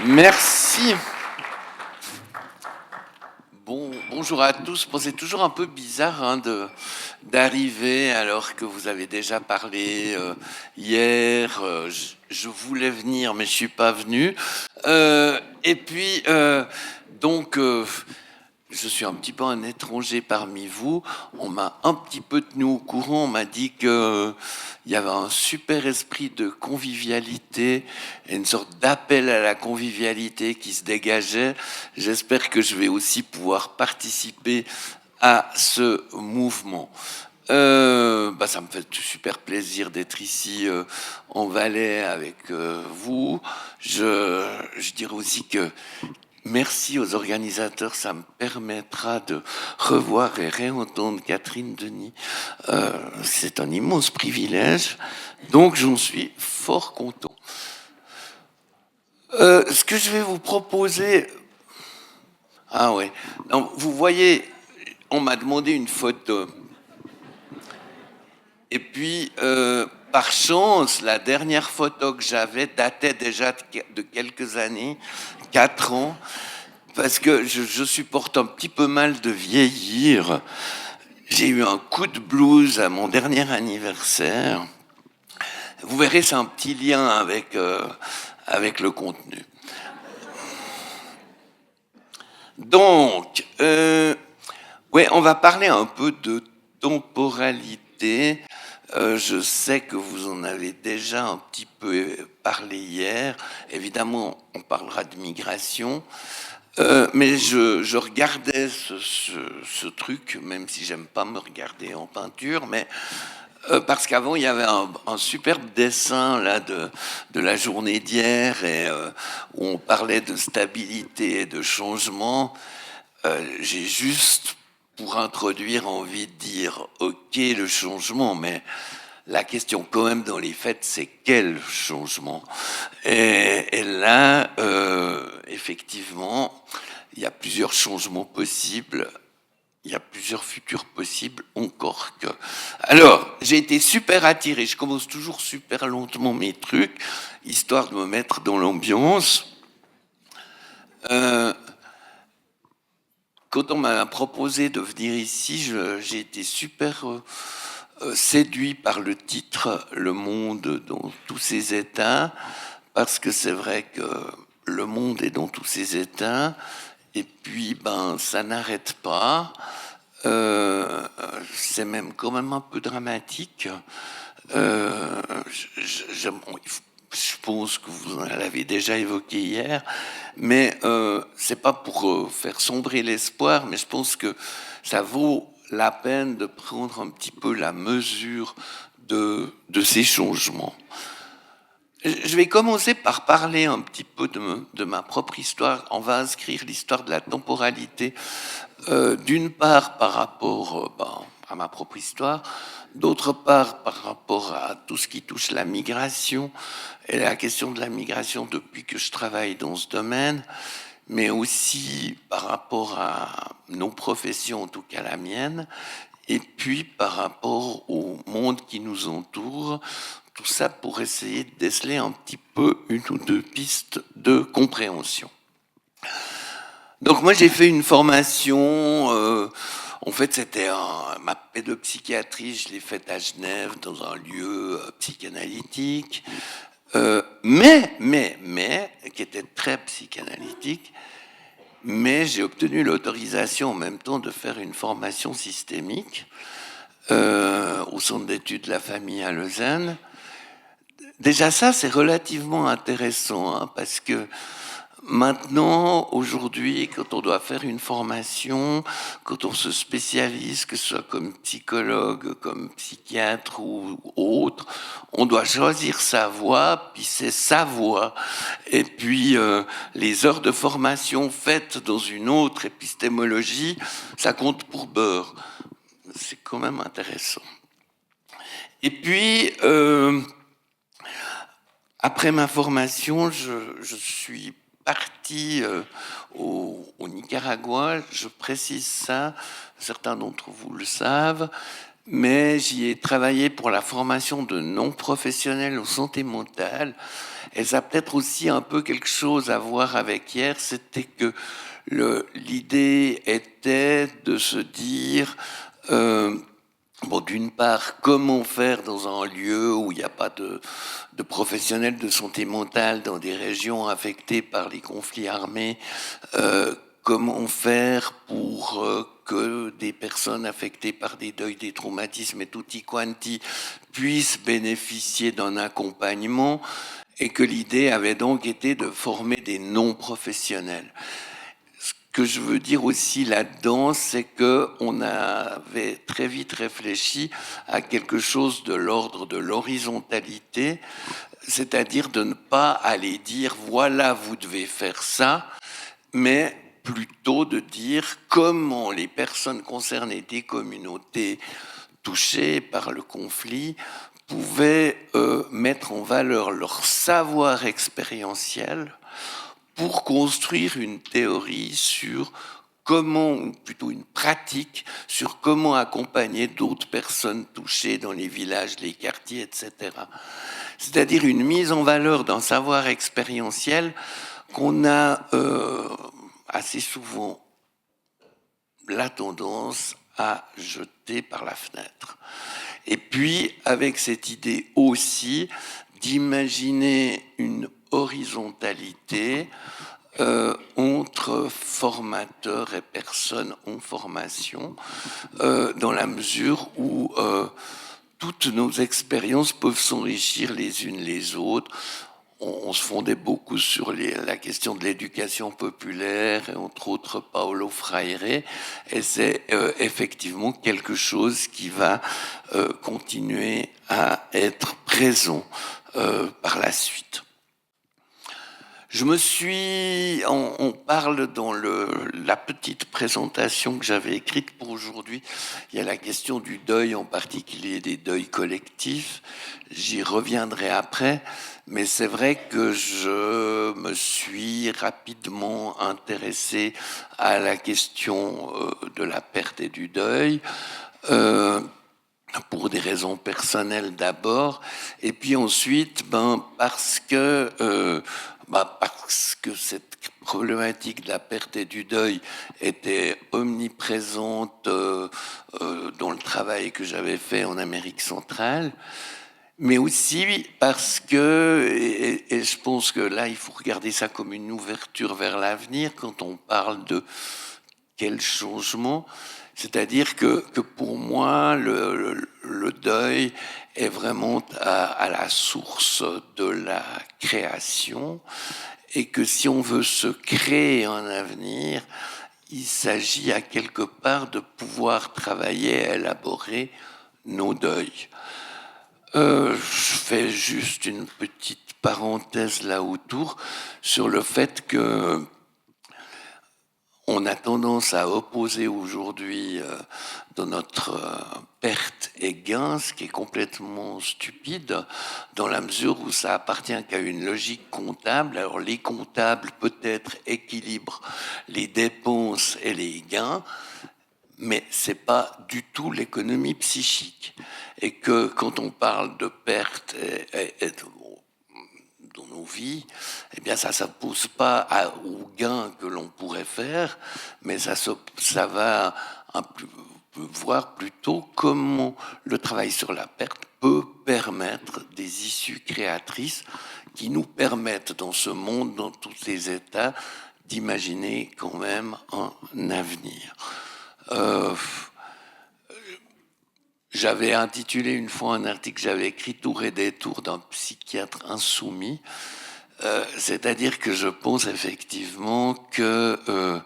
Merci. Bonjour à tous. Bon, c'est toujours un peu bizarre d'arriver alors que vous avez déjà parlé hier. Je voulais venir, mais je suis pas venu. Et puis, donc, je suis un petit peu un étranger parmi vous. On m'a un petit peu tenu au courant. On m'a dit que il y avait un super esprit de convivialité et une sorte d'appel à la convivialité qui se dégageait. J'espère que je vais aussi pouvoir participer à ce mouvement. Ça me fait super plaisir d'être ici en Valais avec vous. Je dirais aussi que merci aux organisateurs, ça me permettra de revoir et réentendre Catherine Denis. C'est un immense privilège, donc j'en suis fort content. Ce que je vais vous proposer, ah ouais, donc, vous voyez, on m'a demandé une photo, et puis par chance, la dernière photo que j'avais datait déjà de quelques années, 4 ans. Parce que je supporte un petit peu mal de vieillir. J'ai eu un coup de blues à mon dernier anniversaire. Vous verrez, c'est un petit lien avec le contenu. Donc, ouais, on va parler un peu de temporalité. Je sais que vous en avez déjà un petit peu parlé hier. Évidemment, on parlera de migration. Mais je regardais ce truc, même si j'aime pas me regarder en peinture, mais parce qu'avant il y avait un superbe dessin là de la journée d'hier et où on parlait de stabilité et de changement. J'ai juste pour introduire envie de dire ok le changement, mais la question quand même dans les faits, c'est quel changement. Et là, effectivement, il y a plusieurs changements possibles. Il y a plusieurs futurs possibles encore que. Alors, j'ai été super attiré. Je commence toujours super lentement mes trucs, histoire de me mettre dans l'ambiance. Euh, Quand on m'a proposé de venir ici, j'ai été super séduit par le titre Le monde dans tous ses états, parce que c'est vrai que le monde est dans tous ses états, et puis ben ça n'arrête pas. C'est même quand même un peu dramatique. Euh, bon, je pense que vous en l'avez déjà évoqué hier, mais c'est pas pour faire sombrer l'espoir, mais je pense que ça vaut la peine de prendre un petit peu la mesure de ces changements. Je vais commencer par parler un petit peu de ma propre histoire. On va inscrire l'histoire de la temporalité, d'une part par rapport à ma propre histoire, d'autre part par rapport à tout ce qui touche la migration et la question de la migration depuis que je travaille dans ce domaine, mais aussi par rapport à nos professions, en tout cas la mienne, et puis par rapport au monde qui nous entoure, tout ça pour essayer de déceler un petit peu une ou deux pistes de compréhension. Donc moi j'ai fait une formation, en fait c'était ma pédopsychiatrie, je l'ai faite à Genève dans un lieu psychanalytique, mais qui était très psychanalytique, mais j'ai obtenu l'autorisation en même temps de faire une formation systémique au centre d'études de la famille à Lausanne. Déjà ça, c'est relativement intéressant, hein, parce que maintenant, aujourd'hui, quand on doit faire une formation, quand on se spécialise, que ce soit comme psychologue, comme psychiatre ou autre, on doit choisir sa voie, puis c'est sa voie. Et puis, les heures de formation faites dans une autre épistémologie, ça compte pour beurre. C'est quand même intéressant. Et puis, après ma formation, je suis parti au Nicaragua. Je précise ça, certains d'entre vous le savent. mais j'y ai travaillé pour la formation de non-professionnels en santé mentale. Et ça a peut-être aussi un peu quelque chose à voir avec hier, c'était que l'idée était de se dire, bon, d'une part, comment faire dans un lieu où il n'y a pas de professionnels de santé mentale dans des régions affectées par les conflits armés, comment faire pour que des personnes affectées par des deuils, des traumatismes et tutti quanti puissent bénéficier d'un accompagnement, et que l'idée avait donc été de former des non-professionnels. Ce que je veux dire aussi là-dedans, c'est que on avait très vite réfléchi à quelque chose de l'ordre de l'horizontalité, c'est-à-dire de ne pas aller dire voilà, vous devez faire ça, mais plutôt de dire comment les personnes concernées des communautés touchées par le conflit pouvaient mettre en valeur leur savoir expérientiel pour construire une théorie sur comment, ou plutôt une pratique, sur comment accompagner d'autres personnes touchées dans les villages, les quartiers, etc. C'est-à-dire une mise en valeur d'un savoir expérientiel qu'on a assez souvent la tendance à jeter par la fenêtre. Et puis, avec cette idée aussi d'imaginer une horizontalité entre formateurs et personnes en formation, dans la mesure où toutes nos expériences peuvent s'enrichir les unes les autres. On se fondait beaucoup sur la question de l'éducation populaire, et entre autres Paulo Freire, et c'est effectivement quelque chose qui va continuer à être présent par la suite. Je me suis, on parle dans la petite présentation que j'avais écrite pour aujourd'hui, il y a la question du deuil, en particulier des deuils collectifs. J'y reviendrai après, mais c'est vrai que je me suis rapidement intéressé à la question de la perte et du deuil. Pour des raisons personnelles d'abord, et puis ensuite, parce que cette problématique de la perte et du deuil était omniprésente dans le travail que j'avais fait en Amérique centrale, mais aussi parce que, et je pense que là, il faut regarder ça comme une ouverture vers l'avenir quand on parle de quel changement. C'est-à-dire que pour moi, le deuil est vraiment à la source de la création, et que si on veut se créer un avenir, il s'agit à quelque part de pouvoir travailler à élaborer nos deuils. Je fais juste une petite parenthèse là autour sur le fait que on a tendance à opposer aujourd'hui dans notre perte et gain, ce qui est complètement stupide, dans la mesure où ça appartient qu'à une logique comptable. Alors les comptables peut-être équilibrent les dépenses et les gains, mais c'est pas du tout l'économie psychique. Et que quand on parle de perte dans nos vies, eh bien ça s'oppose pas aux gains que l'on pourrait faire, mais ça va voir plutôt comment le travail sur la perte peut permettre des issues créatrices qui nous permettent dans ce monde, dans tous ces états, d'imaginer quand même un avenir. J'avais intitulé une fois un article que j'avais écrit Tour et détour d'un psychiatre insoumis, c'est-à-dire que je pense effectivement que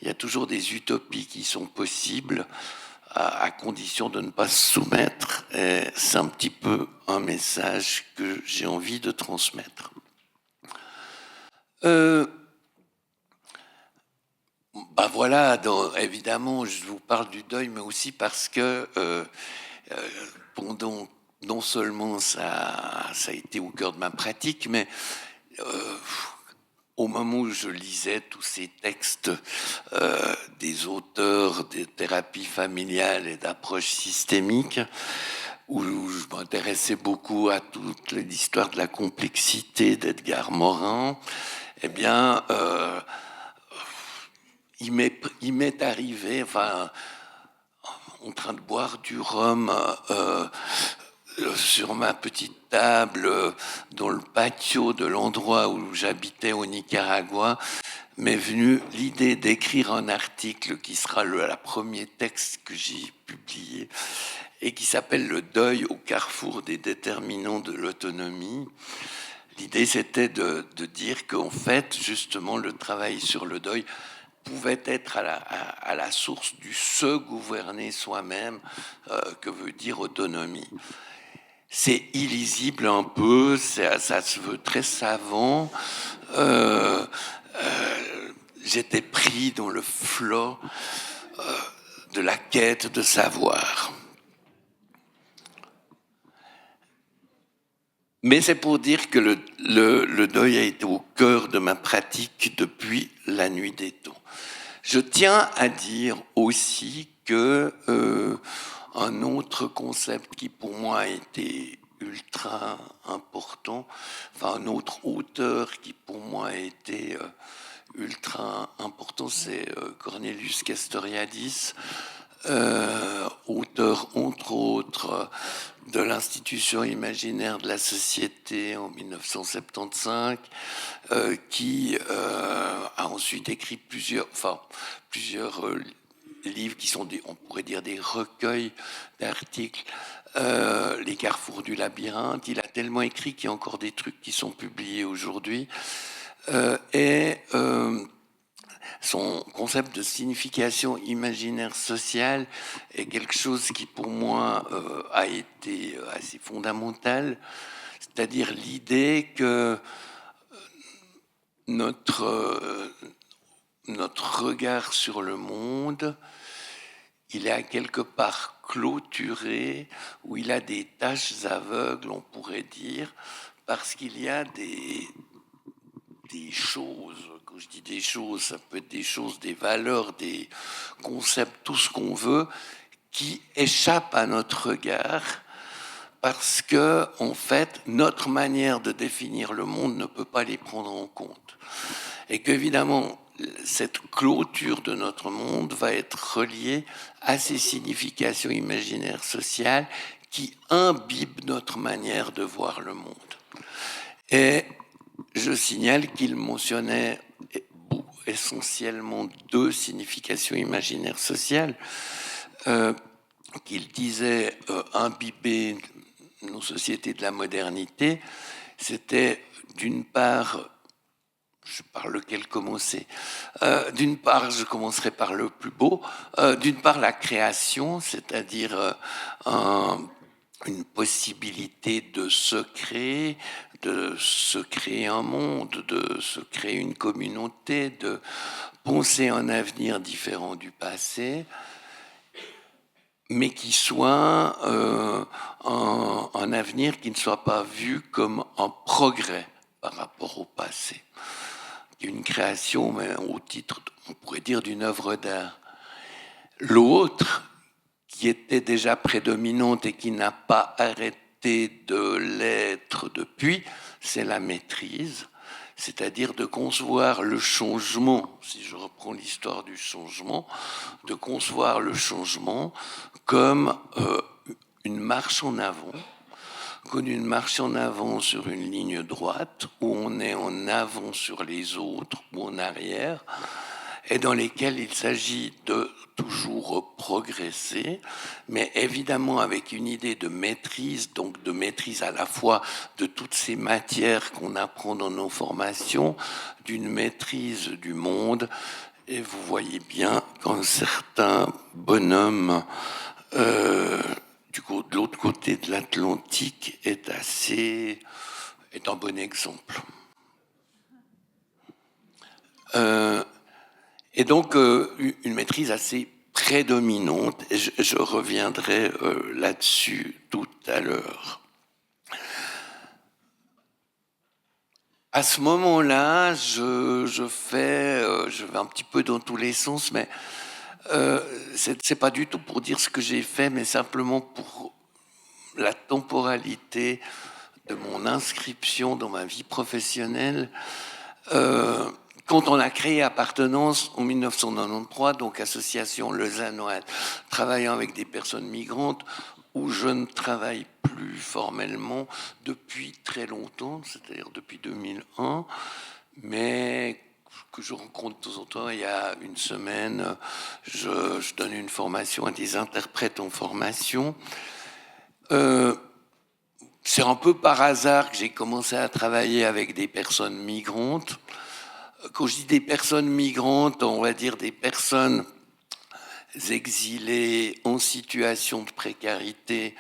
il y a toujours des utopies qui sont possibles à condition de ne pas se soumettre. Et c'est un petit peu un message que j'ai envie de transmettre. Voilà, évidemment, je vous parle du deuil, mais aussi parce que pendant, non seulement ça a été au cœur de ma pratique, mais au moment où je lisais tous ces textes des auteurs des thérapies familiales et d'approches systémiques, où je m'intéressais beaucoup à toute l'histoire de la complexité d'Edgar Morin, eh bien, il m'est arrivé, enfin, en train de boire du rhum sur ma petite table dans le patio de l'endroit où j'habitais au Nicaragua, m'est venue l'idée d'écrire un article qui sera le premier texte que j'ai publié et qui s'appelle Le deuil au carrefour des déterminants de l'autonomie. L'idée, c'était de dire qu'en fait, justement, le travail sur le deuil pouvait être à la source du se gouverner soi-même, que veut dire autonomie. C'est illisible un peu, ça se veut très savant. J'étais pris dans le flot de la quête de savoir. Mais c'est pour dire que le deuil a été au cœur de ma pratique depuis la nuit des temps. Je tiens à dire aussi que un autre concept qui pour moi a été ultra important, enfin un autre auteur qui pour moi a été ultra important, c'est Cornelius Castoriadis, auteur entre autres de l'Institution imaginaire de la société en 1975, qui a ensuite écrit plusieurs livres qui sont on pourrait dire des recueils d'articles. Les carrefours du labyrinthe, il a tellement écrit qu'il y a encore des trucs qui sont publiés aujourd'hui. Son concept de signification imaginaire sociale est quelque chose qui pour moi a été assez fondamental, c'est-à-dire l'idée que notre regard sur le monde, il est à quelque part clôturé, où il a des taches aveugles, on pourrait dire, parce qu'il y a des choses, quand je dis des choses, ça peut être des choses, des valeurs, des concepts, tout ce qu'on veut, qui échappent à notre regard, parce que, en fait, notre manière de définir le monde ne peut pas les prendre en compte. Et qu'évidemment, cette clôture de notre monde va être reliée à ces significations imaginaires sociales qui imbibent notre manière de voir le monde. Et je signale qu'il mentionnait essentiellement deux significations imaginaires sociales, qu'il disait imbiber nos sociétés de la modernité. C'était d'une part, je parle lequel commencer. D'une part, je commencerai par le plus beau. D'une part, la création, c'est-à-dire une possibilité de se créer un monde, de se créer une communauté, de penser un avenir différent du passé, mais qui soit un avenir qui ne soit pas vu comme un progrès par rapport au passé. Une création, mais au titre, on pourrait dire, d'une œuvre d'art. L'autre, qui était déjà prédominante et qui n'a pas arrêté de l'être depuis, c'est la maîtrise, c'est-à-dire de concevoir le changement, si je reprends l'histoire du changement, de concevoir le changement comme une marche en avant, comme une marche en avant sur une ligne droite, où on est en avant sur les autres ou en arrière, et dans lesquels il s'agit de toujours progresser, mais évidemment avec une idée de maîtrise, donc de maîtrise à la fois de toutes ces matières qu'on apprend dans nos formations, d'une maîtrise du monde. Et vous voyez bien qu'un certain bonhomme de l'autre côté de l'Atlantique est un bon exemple. Et donc, une maîtrise assez prédominante, et je reviendrai là-dessus tout à l'heure. À ce moment-là, je vais un petit peu dans tous les sens, mais c'est pas du tout pour dire ce que j'ai fait, mais simplement pour la temporalité de mon inscription dans ma vie professionnelle. Quand on a créé Appartenance en 1993, donc association lausannoise travaillant avec des personnes migrantes, où je ne travaille plus formellement depuis très longtemps, c'est-à-dire depuis 2001, mais que je rencontre de temps en temps. Il y a une semaine, je donne une formation à des interprètes en formation. C'est un peu par hasard que j'ai commencé à travailler avec des personnes migrantes. Quand je dis des personnes migrantes, on va dire des personnes exilés en situation de précarité,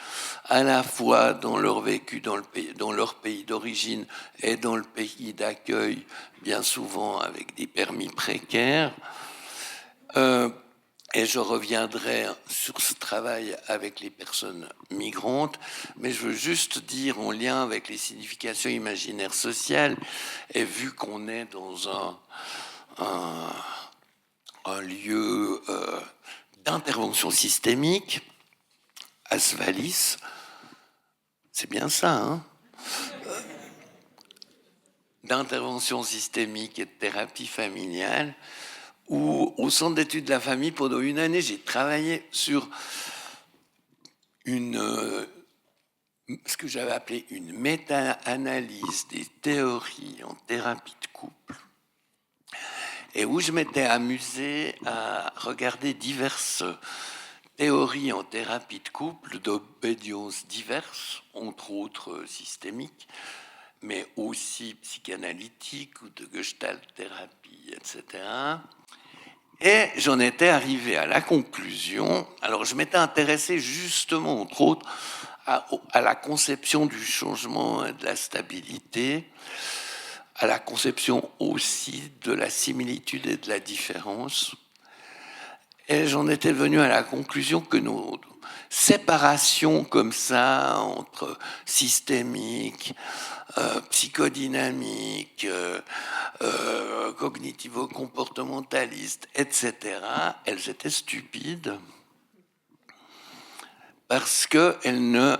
à la fois dans leur vécu dans leur pays d'origine et dans le pays d'accueil, bien souvent avec des permis précaires. Et je reviendrai sur ce travail avec les personnes migrantes, mais je veux juste dire, en lien avec les significations imaginaires sociales, et vu qu'on est dans un lieu d'intervention systémique, Asvalis, c'est bien ça, hein, d'intervention systémique et de thérapie familiale, où au Centre d'études de la famille, pendant une année, j'ai travaillé sur ce que j'avais appelé une méta-analyse des théories en thérapie de couple, et où je m'étais amusé à regarder diverses théories en thérapie de couple d'obédience diverses, entre autres systémiques, mais aussi psychanalytiques ou de gestalt thérapie, etc. Et j'en étais arrivé à la conclusion, alors je m'étais intéressé justement, entre autres, à la conception du changement et de la stabilité, à la conception aussi de la similitude et de la différence. Et j'en étais venu à la conclusion que nos séparations comme ça entre systémique, psychodynamique, cognitivo-comportementaliste, etc., elles étaient stupides parce qu'elles ne...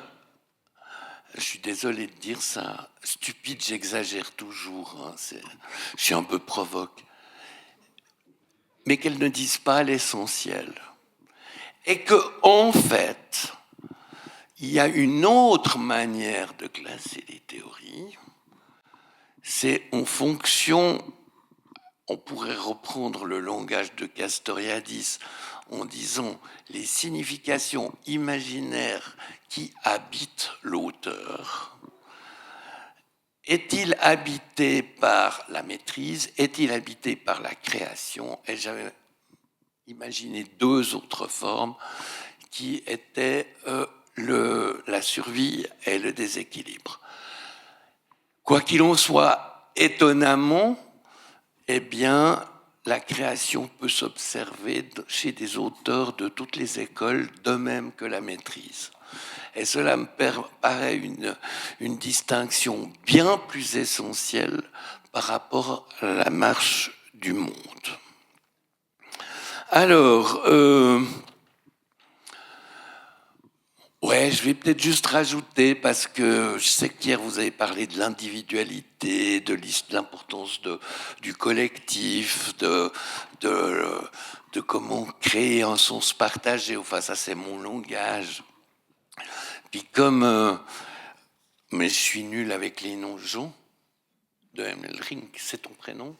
Je suis désolé de dire ça, stupide, j'exagère toujours, hein, je suis un peu provoque, mais qu'elles ne disent pas l'essentiel. Et que, en fait, il y a une autre manière de classer les théories, c'est en fonction, on pourrait reprendre le langage de Castoriadis en disant les significations imaginaires qui habitent l'auteur. Est-il habité par la maîtrise? Est-il habité par la création? Et j'avais imaginé deux autres formes qui étaient la survie et le déséquilibre. Quoi qu'il en soit, étonnamment, eh bien, la création peut s'observer chez des auteurs de toutes les écoles, de même que la maîtrise. Et cela me paraît une distinction bien plus essentielle par rapport à la marche du monde. Alors, ouais, je vais peut-être juste rajouter, parce que je sais qu'hier vous avez parlé de l'individualité, de l'importance du collectif, de comment créer un sens partagé. Enfin, ça c'est mon langage. Puis comme, mais je suis nul avec les noms. Jean de Hemmelring, c'est ton prénom?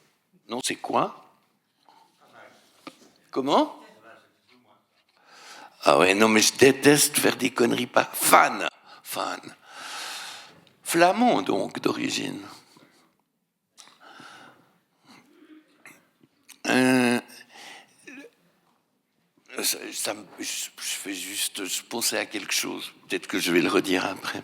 Non, c'est quoi? Comment? Ah ouais, non, mais je déteste faire des conneries. Pas fan. Flamand, donc, d'origine. Je pensais à quelque chose. Peut-être que je vais le redire après.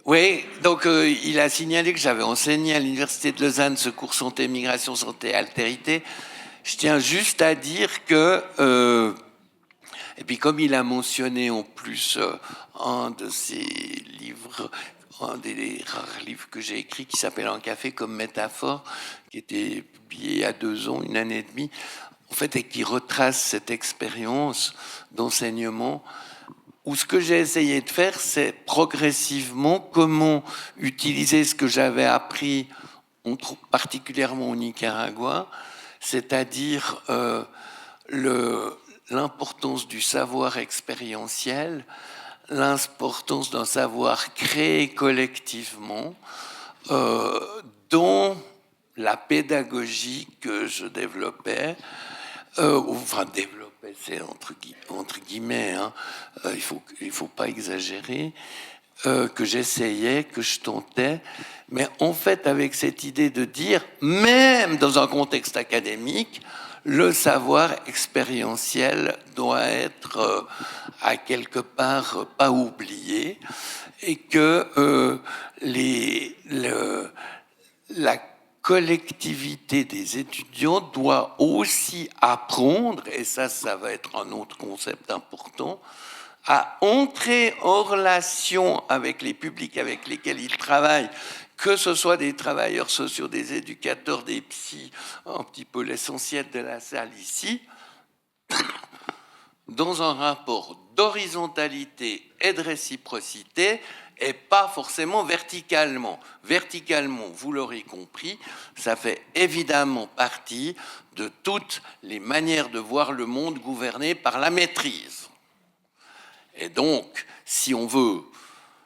Oui, donc il a signalé que j'avais enseigné à l'Université de Lausanne ce cours santé, migration, santé, altérité. Je tiens juste à dire que... et puis comme il a mentionné en plus un de ses livres un des rares livres que j'ai écrit qui s'appelle Un café comme métaphore, qui était publié il y a 2 ans, 1 année et demie, en fait, et qui retrace cette expérience d'enseignement où ce que j'ai essayé de faire, c'est progressivement comment utiliser ce que j'avais appris, particulièrement au Nicaragua, c'est-à-dire l'importance du savoir expérientiel, l'importance d'un savoir créé collectivement, dont la pédagogie que je développais, enfin développais, c'est entre guillemets, hein, il faut pas exagérer, que j'essayais, que je tentais, mais en fait avec cette idée de dire, même dans un contexte académique, le savoir expérientiel doit être à quelque part pas oublié, et que la collectivité des étudiants doit aussi apprendre, et ça va être un autre concept important, à entrer en relation avec les publics avec lesquels ils travaillent, que ce soit des travailleurs sociaux, des éducateurs, des psys, un petit peu l'essentiel de la salle ici, dans un rapport d'horizontalité et de réciprocité, et pas forcément verticalement. Verticalement, vous l'aurez compris, ça fait évidemment partie de toutes les manières de voir le monde gouverné par la maîtrise. Et donc, si on veut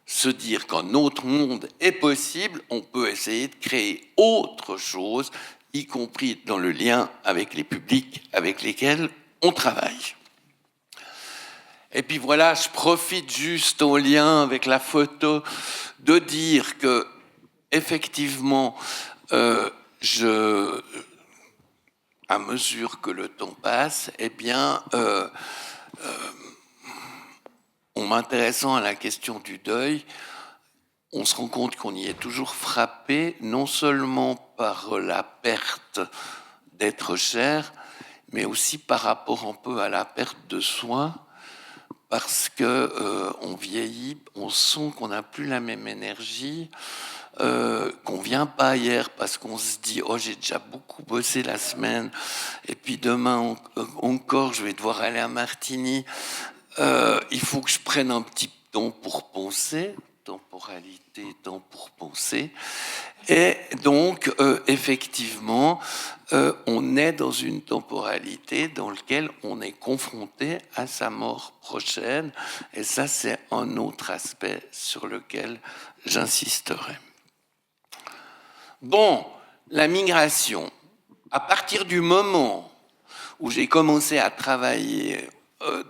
se dire qu'un autre monde est possible, on peut essayer de créer autre chose, y compris dans le lien avec les publics avec lesquels on travaille. Et puis voilà, je profite juste au lien avec la photo de dire que, effectivement, à mesure que le temps passe, eh bien, en m'intéressant à la question du deuil, on se rend compte qu'on y est toujours frappé, non seulement par la perte d'être cher, mais aussi par rapport un peu à la perte de soi, parce que on vieillit, on sent qu'on n'a plus la même énergie, qu'on vient pas hier parce qu'on se dit oh j'ai déjà beaucoup bossé la semaine et puis demain encore je vais devoir aller à Martigny, il faut que je prenne un petit temps pour penser, temporalité, temps pour penser. Et donc, effectivement, on est dans une temporalité dans laquelle on est confronté à sa mort prochaine. Et ça, c'est un autre aspect sur lequel j'insisterai. Bon, la migration. À partir du moment où j'ai commencé à travailler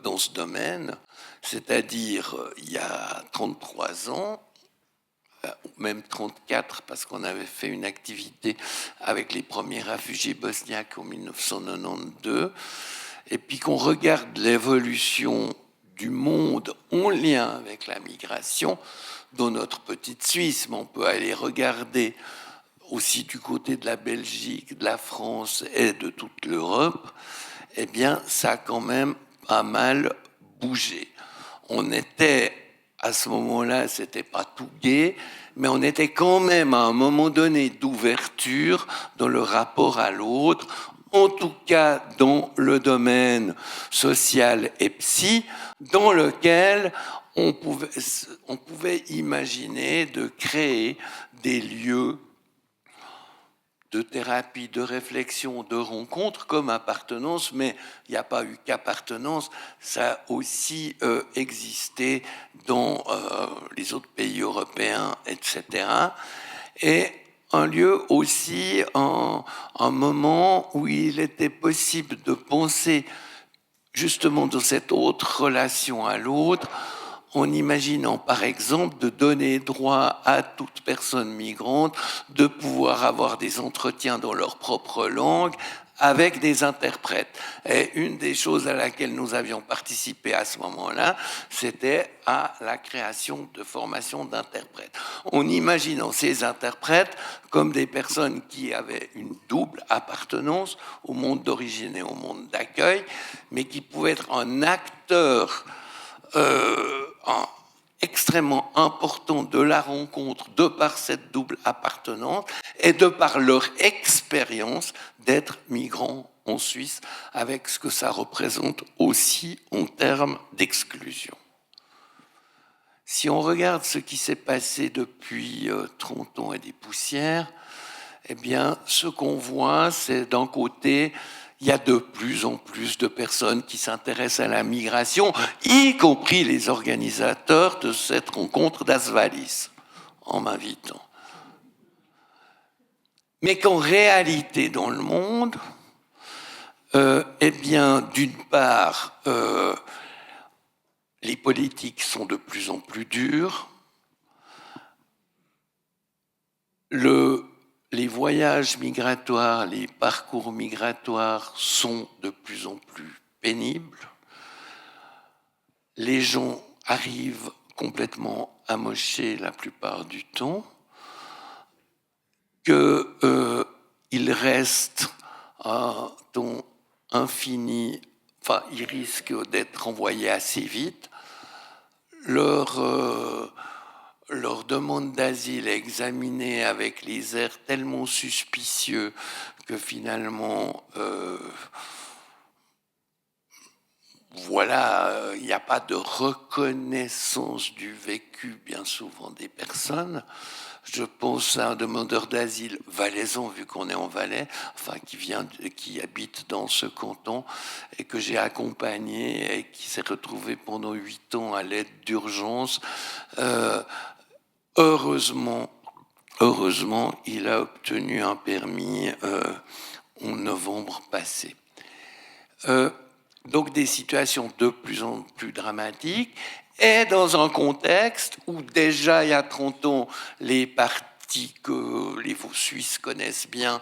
dans ce domaine, c'est-à-dire il y a 33 ans, même 34, parce qu'on avait fait une activité avec les premiers réfugiés bosniaques en 1992, et puis qu'on regarde l'évolution du monde en lien avec la migration, dans notre petite Suisse, mais on peut aller regarder aussi du côté de la Belgique, de la France et de toute l'Europe, eh bien, ça a quand même pas mal bougé. On était, à ce moment-là, c'était pas tout gai, mais on était quand même à un moment donné d'ouverture dans le rapport à l'autre, en tout cas dans le domaine social et psy, dans lequel on pouvait imaginer de créer des lieux de thérapie, de réflexion, de rencontre comme appartenance, mais il n'y a pas eu qu'appartenance, ça a aussi existé dans les autres pays européens, etc. Et un lieu aussi, un moment où il était possible de penser justement dans cette autre relation à l'autre, en imaginant par exemple de donner droit à toute personne migrante de pouvoir avoir des entretiens dans leur propre langue avec des interprètes. Et une des choses à laquelle nous avions participé à ce moment-là, c'était à la création de formations d'interprètes. En imaginant ces interprètes comme des personnes qui avaient une double appartenance au monde d'origine et au monde d'accueil, mais qui pouvaient être un acteur extrêmement important de la rencontre de par cette double appartenance et de par leur expérience d'être migrants en Suisse, avec ce que ça représente aussi en termes d'exclusion. Si on regarde ce qui s'est passé depuis 30 ans et des poussières, eh bien, ce qu'on voit, c'est d'un côté, il y a de plus en plus de personnes qui s'intéressent à la migration, y compris les organisateurs de cette rencontre d'Asvalis, en m'invitant. Mais qu'en réalité, dans le monde, eh bien, d'une part, les politiques sont de plus en plus dures, les voyages migratoires, les parcours migratoires sont de plus en plus pénibles. Les gens arrivent complètement amochés la plupart du temps, qu'ils restent à temps infini, enfin, ils risquent d'être renvoyés assez vite. Leur demande d'asile est examinée avec les airs tellement suspicieux que finalement, voilà, il n'y a pas de reconnaissance du vécu bien souvent des personnes. Je pense à un demandeur d'asile valaisan, vu qu'on est en Valais, enfin qui habite dans ce canton et que j'ai accompagné et qui s'est retrouvé pendant 8 ans à l'aide d'urgence. Heureusement, il a obtenu un permis en novembre passé. Donc des situations de plus en plus dramatiques, et dans un contexte où déjà il y a 30 ans, les partis que les Suisses connaissent bien,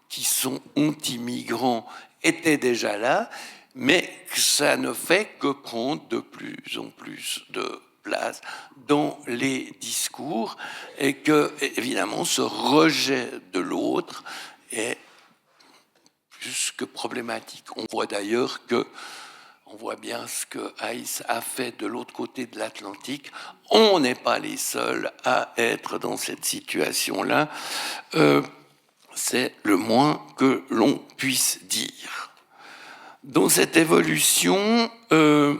qui sont anti-migrants, étaient déjà là, mais ça ne fait que prendre de plus en plus de place dans les discours, et que, évidemment, ce rejet de l'autre est plus que problématique. On voit d'ailleurs on voit bien ce que Hayes a fait de l'autre côté de l'Atlantique. On n'est pas les seuls à être dans cette situation-là. C'est le moins que l'on puisse dire. Dans cette évolution, on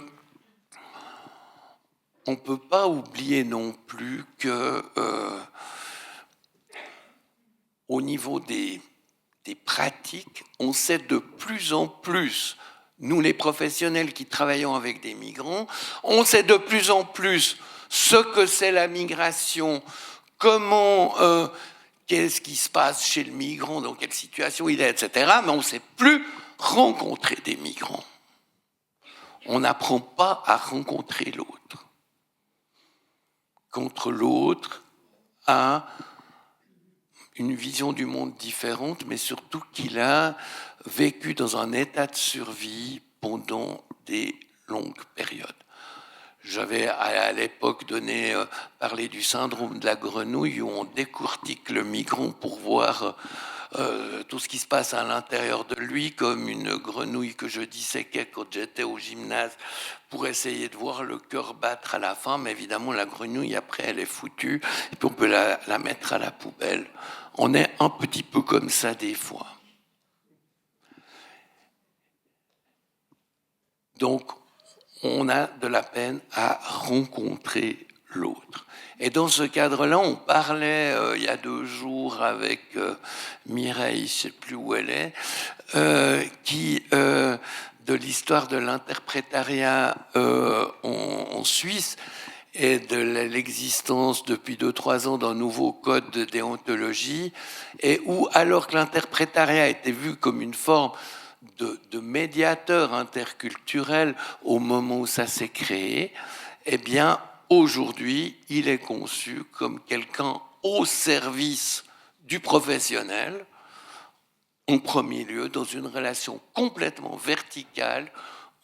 ne peut pas oublier non plus que au niveau des pratiques, on sait de plus en plus, nous les professionnels qui travaillons avec des migrants, on sait de plus en plus ce que c'est la migration, comment, qu'est-ce qui se passe chez le migrant, dans quelle situation il est, etc. Mais on ne sait plus rencontrer des migrants. On n'apprend pas à rencontrer l'autre. Contre l'autre, à une vision du monde différente, mais surtout qu'il a vécu dans un état de survie pendant des longues périodes. J'avais à l'époque parlé du syndrome de la grenouille, où on décortique le migrant pour voir tout ce qui se passe à l'intérieur de lui, comme une grenouille que je disséquais quand j'étais au gymnase pour essayer de voir le cœur battre à la fin. Mais évidemment, la grenouille, après, elle est foutue, et puis on peut la mettre à la poubelle. On est un petit peu comme ça des fois. Donc, on a de la peine à rencontrer l'autre. Et dans ce cadre-là, on parlait il y a 2 jours avec Mireille, je ne sais plus où elle est, de l'histoire de l'interprétariat en Suisse, et de l'existence depuis 2-3 ans d'un nouveau code de déontologie, et où, alors que l'interprétariat était vu comme une forme de médiateur interculturel au moment où ça s'est créé, eh bien, aujourd'hui, il est conçu comme quelqu'un au service du professionnel, en premier lieu, dans une relation complètement verticale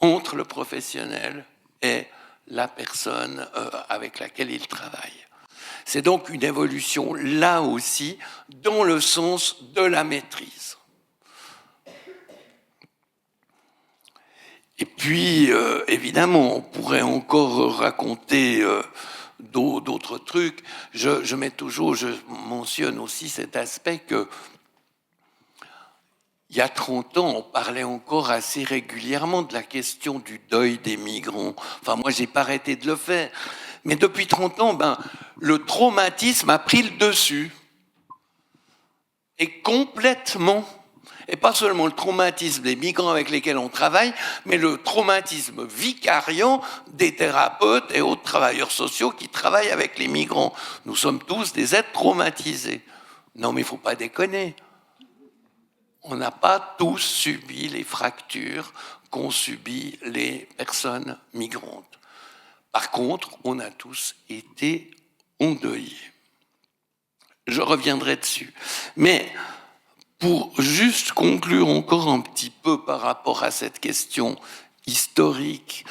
entre le professionnel et la personne avec laquelle il travaille. C'est donc une évolution, là aussi, dans le sens de la maîtrise. Et puis, évidemment, on pourrait encore raconter d'autres trucs. Je mentionne aussi cet aspect que il y a 30 ans, on parlait encore assez régulièrement de la question du deuil des migrants. Enfin, moi, j'ai pas arrêté de le faire. Mais depuis 30 ans, le traumatisme a pris le dessus. Et complètement. Et pas seulement le traumatisme des migrants avec lesquels on travaille, mais le traumatisme vicariant des thérapeutes et autres travailleurs sociaux qui travaillent avec les migrants. Nous sommes tous des êtres traumatisés. Non, mais il ne faut pas déconner. On n'a pas tous subi les fractures qu'ont subi les personnes migrantes. Par contre, on a tous été endeuillés. Je reviendrai dessus. Mais pour juste conclure encore un petit peu par rapport à cette question historique,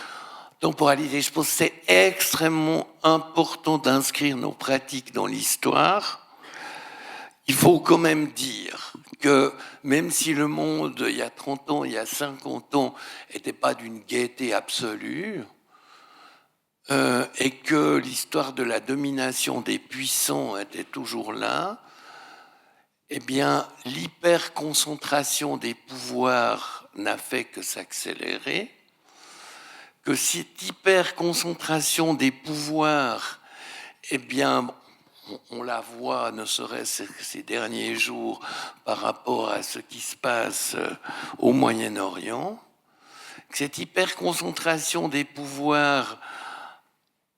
temporalité, je pense que c'est extrêmement important d'inscrire nos pratiques dans l'histoire. Il faut quand même dire que même si le monde, il y a 30 ans, il y a 50 ans, n'était pas d'une gaieté absolue, et que l'histoire de la domination des puissants était toujours là, eh bien, l'hyperconcentration des pouvoirs n'a fait que s'accélérer, que cette hyperconcentration des pouvoirs, eh bien, on la voit, ne serait-ce que ces derniers jours, par rapport à ce qui se passe au Moyen-Orient, que cette hyperconcentration des pouvoirs,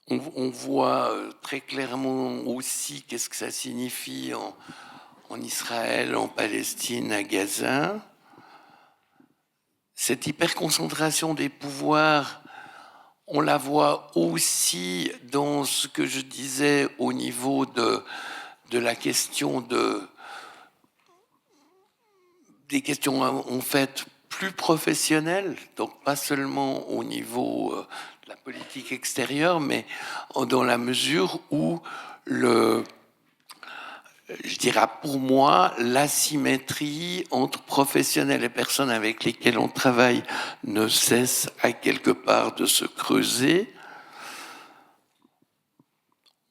on voit très clairement aussi qu'est-ce que ça signifie en Israël, en Palestine, à Gaza. Cette hyperconcentration des pouvoirs, on la voit aussi dans ce que je disais au niveau de la question des questions en fait plus professionnelles, donc pas seulement au niveau de la politique extérieure, mais dans la mesure où je dirais pour moi, l'asymétrie entre professionnels et personnes avec lesquelles on travaille ne cesse à quelque part de se creuser.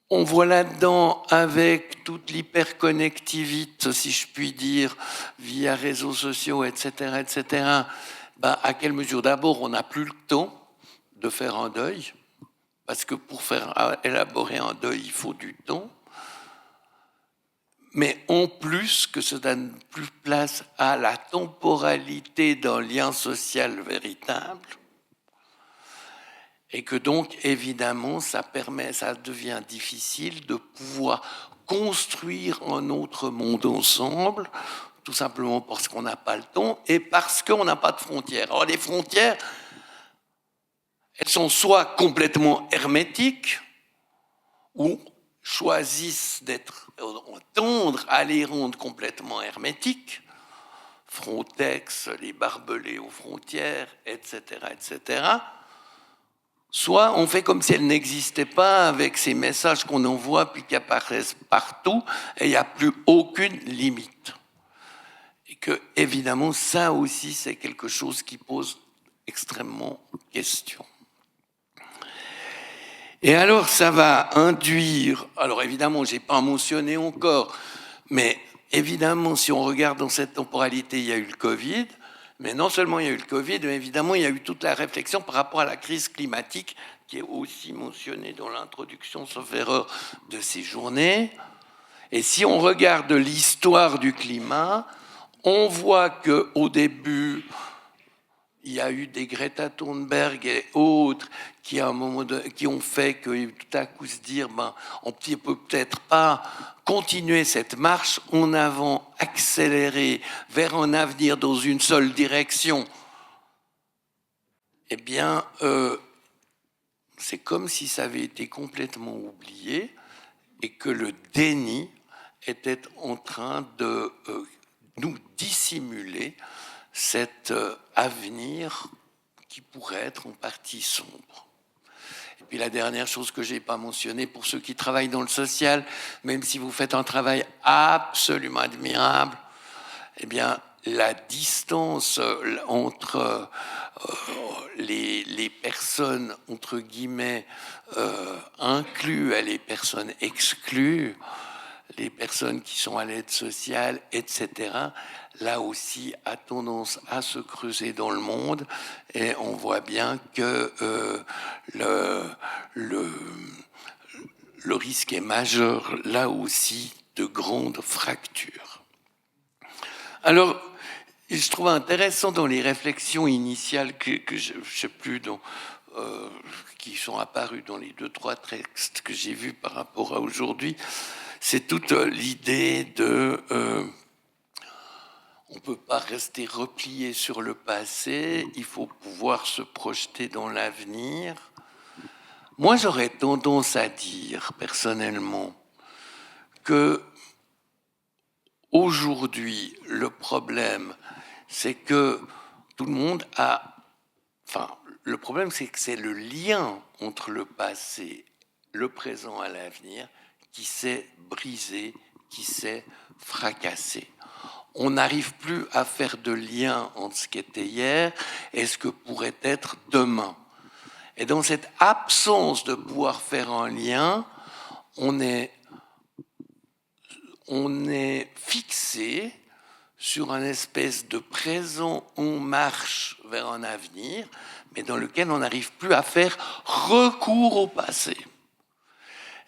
On voit là-dedans, avec toute l'hyperconnectivité, si je puis dire, via réseaux sociaux, etc., à quelle mesure d'abord on n'a plus le temps de faire un deuil, parce que pour faire élaborer un deuil, il faut du temps. Mais en plus que ça donne plus place à la temporalité d'un lien social véritable, et que donc évidemment ça devient difficile de pouvoir construire un autre monde ensemble, tout simplement parce qu'on n'a pas le temps et parce qu'on n'a pas de frontières. Alors les frontières, elles sont soit complètement hermétiques, ou choisissent tendre à les rendre complètement hermétiques, Frontex, les barbelés aux frontières, etc., soit on fait comme si elles n'existaient pas avec ces messages qu'on envoie puis qui apparaissent partout et il n'y a plus aucune limite. Et que, évidemment, ça aussi, c'est quelque chose qui pose extrêmement question. Et alors, ça va induire, alors évidemment, je n'ai pas mentionné encore, mais évidemment, si on regarde dans cette temporalité, il y a eu le Covid, mais non seulement il y a eu le Covid, mais évidemment, il y a eu toute la réflexion par rapport à la crise climatique, qui est aussi mentionnée dans l'introduction, sauf erreur, de ces journées. Et si on regarde l'histoire du climat, on voit qu'au début, il y a eu des Greta Thunberg et autres qui, qui ont fait que tout à coup se dire on ne peut peut-être pas continuer cette marche en avant, accélérer vers un avenir dans une seule direction. Eh bien, c'est comme si ça avait été complètement oublié et que le déni était en train de nous dissimuler cet avenir qui pourrait être en partie sombre. Et puis la dernière chose que je n'ai pas mentionnée, pour ceux qui travaillent dans le social, même si vous faites un travail absolument admirable, eh bien, la distance entre les personnes, entre guillemets, incluses et les personnes exclues, les personnes qui sont à l'aide sociale, etc., là aussi a tendance à se creuser dans le monde, et on voit bien que le risque est majeur, là aussi, de grandes fractures. Alors, je trouve intéressant dans les réflexions initiales que je ne sais plus, qui sont apparues dans les 2-3 textes que j'ai vus par rapport à aujourd'hui, c'est toute l'idée de on ne peut pas rester replié sur le passé, il faut pouvoir se projeter dans l'avenir. Moi, j'aurais tendance à dire, personnellement, que aujourd'hui, le problème, c'est que tout le monde a... Enfin, le problème, c'est que c'est le lien entre le passé, le présent et l'avenir qui s'est brisé, qui s'est fracassé. On n'arrive plus à faire de lien entre ce qui était hier et ce que pourrait être demain. Et dans cette absence de pouvoir faire un lien, on est fixé sur un espèce de présent, on marche vers un avenir, mais dans lequel on n'arrive plus à faire recours au passé.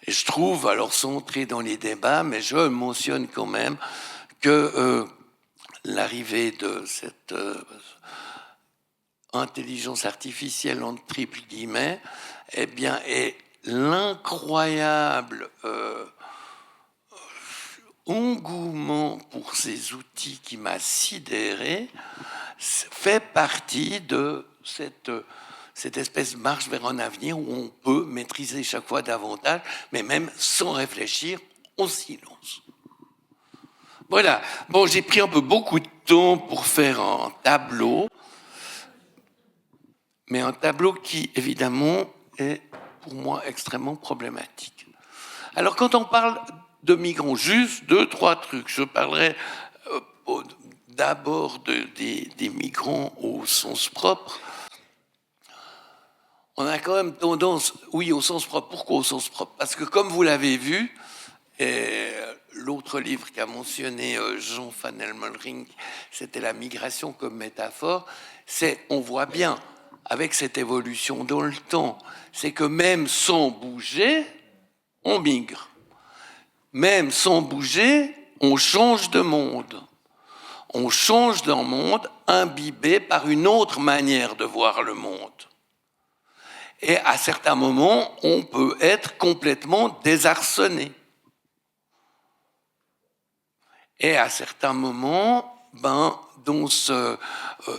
Et je trouve, alors sans entrer dans les débats, mais je mentionne quand même que l'arrivée de cette intelligence artificielle en triple guillemets, eh bien, est l'incroyable engouement pour ces outils qui m'a sidéré, fait partie de cette espèce de marche vers un avenir où on peut maîtriser chaque fois davantage, mais même sans réfléchir, en silence. Voilà. Bon, j'ai pris un peu beaucoup de temps pour faire un tableau, mais un tableau qui, évidemment, est pour moi extrêmement problématique. Alors, quand on parle de migrants, juste 2-3 trucs. Je parlerai d'abord des migrants au sens propre. On a quand même tendance, oui, au sens propre. Pourquoi au sens propre? Parce que, comme vous l'avez vu, et l'autre livre qu'a mentionné Jean van Helmering, c'était la migration comme métaphore, on voit bien, avec cette évolution dans le temps, c'est que même sans bouger, on migre. Même sans bouger, on change de monde. On change d'un monde imbibé par une autre manière de voir le monde. Et à certains moments, on peut être complètement désarçonné. Et à certains moments,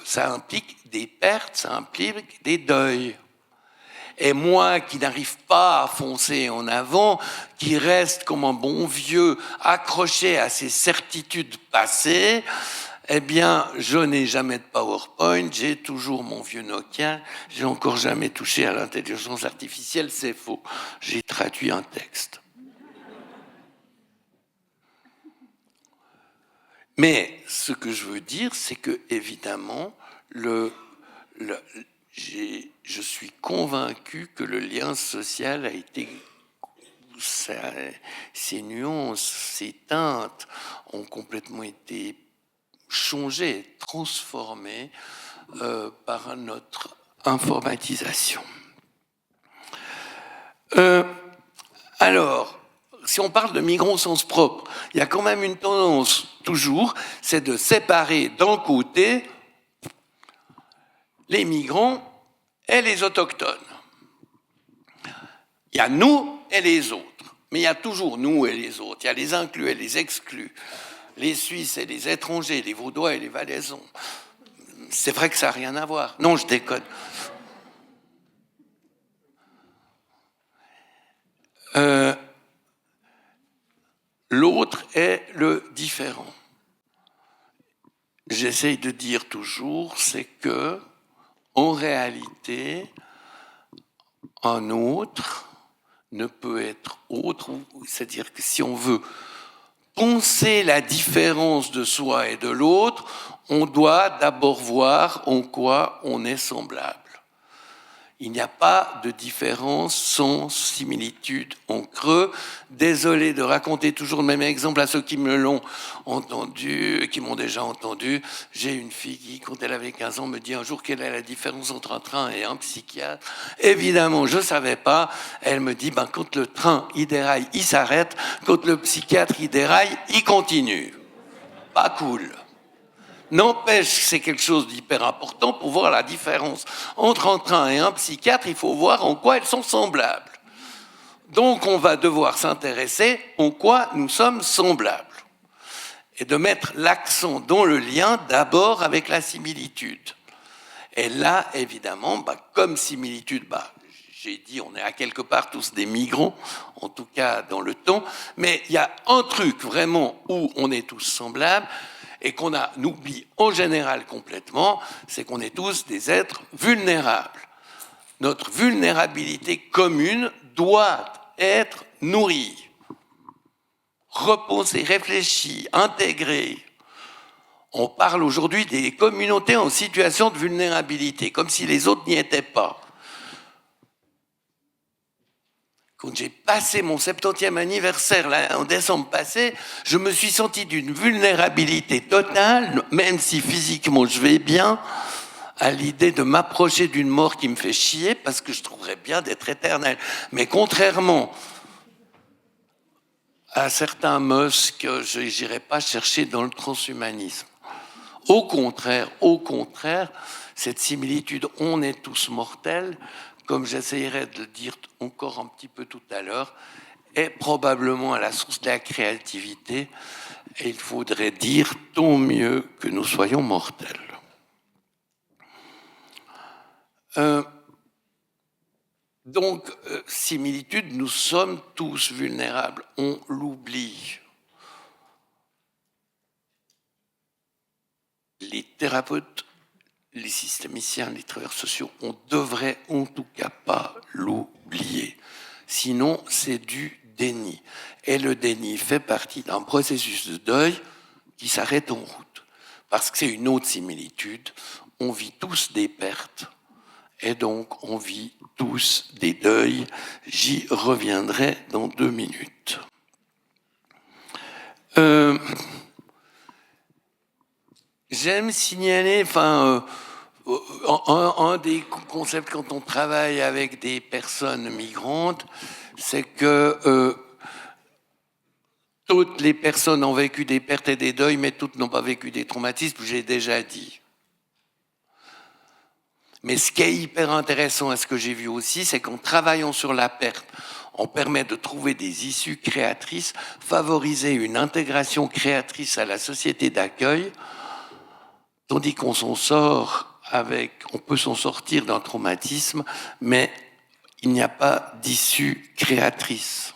ça implique des pertes, ça implique des deuils. Et moi qui n'arrive pas à foncer en avant, qui reste comme un bon vieux accroché à ses certitudes passées, eh bien, je n'ai jamais de PowerPoint, j'ai toujours mon vieux Nokia, j'ai encore jamais touché à l'intelligence artificielle, c'est faux. J'ai traduit un texte. Mais ce que je veux dire, c'est que, évidemment, je suis convaincu que le lien social a été, ses nuances, ses teintes ont complètement été changées, transformées par notre informatisation. Alors, si on parle de migrants au sens propre, il y a quand même une tendance, toujours, c'est de séparer d'un côté les migrants et les autochtones. Il y a nous et les autres. Mais il y a toujours nous et les autres. Il y a les inclus et les exclus. Les Suisses et les étrangers, les Vaudois et les Valaisans. C'est vrai que ça n'a rien à voir. Non, je déconne. L'autre est le différent. J'essaye de dire toujours, c'est que, en réalité, un autre ne peut être autre, c'est-à-dire que si on veut penser la différence de soi et de l'autre, on doit d'abord voir en quoi on est semblable. Il n'y a pas de différence sans similitude en creux. Désolé de raconter toujours le même exemple à ceux qui me l'ont entendu, qui m'ont déjà entendu. J'ai une fille qui, quand elle avait 15 ans, me dit un jour quelle est la différence entre un train et un psychiatre. Évidemment, je ne savais pas. Elle me dit, quand le train, il déraille, il s'arrête. Quand le psychiatre, il déraille, il continue. Pas cool. N'empêche, c'est quelque chose d'hyper important pour voir la différence entre un train et un psychiatre. Il faut voir en quoi elles sont semblables. Donc, on va devoir s'intéresser en quoi nous sommes semblables et de mettre l'accent dans le lien d'abord avec la similitude. Et là, évidemment, comme similitude, j'ai dit, on est à quelque part tous des migrants, en tout cas dans le temps, mais il y a un truc vraiment où on est tous semblables, et qu'on oublie en général complètement, c'est qu'on est tous des êtres vulnérables. Notre vulnérabilité commune doit être nourrie, reposée, réfléchie, intégrée. On parle aujourd'hui des communautés en situation de vulnérabilité, comme si les autres n'y étaient pas. Quand j'ai passé mon 70e anniversaire là, en décembre passé, je me suis senti d'une vulnérabilité totale, même si physiquement je vais bien, à l'idée de m'approcher d'une mort qui me fait chier, parce que je trouverais bien d'être éternel. Mais contrairement à certains Musk, je n'irai pas chercher dans le transhumanisme. Au contraire, cette similitude, on est tous mortels, comme j'essayerai de le dire encore un petit peu tout à l'heure, est probablement à la source de la créativité. Et il faudrait dire tant mieux que nous soyons mortels. Donc, similitude, nous sommes tous vulnérables. On l'oublie. Les thérapeutes, les systémiciens, les travailleurs sociaux, on devrait en tout cas pas l'oublier. Sinon, c'est du déni. Et le déni fait partie d'un processus de deuil qui s'arrête en route. Parce que c'est une autre similitude. On vit tous des pertes. Et donc, on vit tous des deuils. J'y reviendrai dans 2 minutes. J'aime signaler, un des concepts quand on travaille avec des personnes migrantes, c'est que toutes les personnes ont vécu des pertes et des deuils, mais toutes n'ont pas vécu des traumatismes, j'ai déjà dit. Mais ce qui est hyper intéressant, et ce que j'ai vu aussi, c'est qu'en travaillant sur la perte, on permet de trouver des issues créatrices, favoriser une intégration créatrice à la société d'accueil, tandis qu'on s'en sort on peut s'en sortir d'un traumatisme, mais il n'y a pas d'issue créatrice,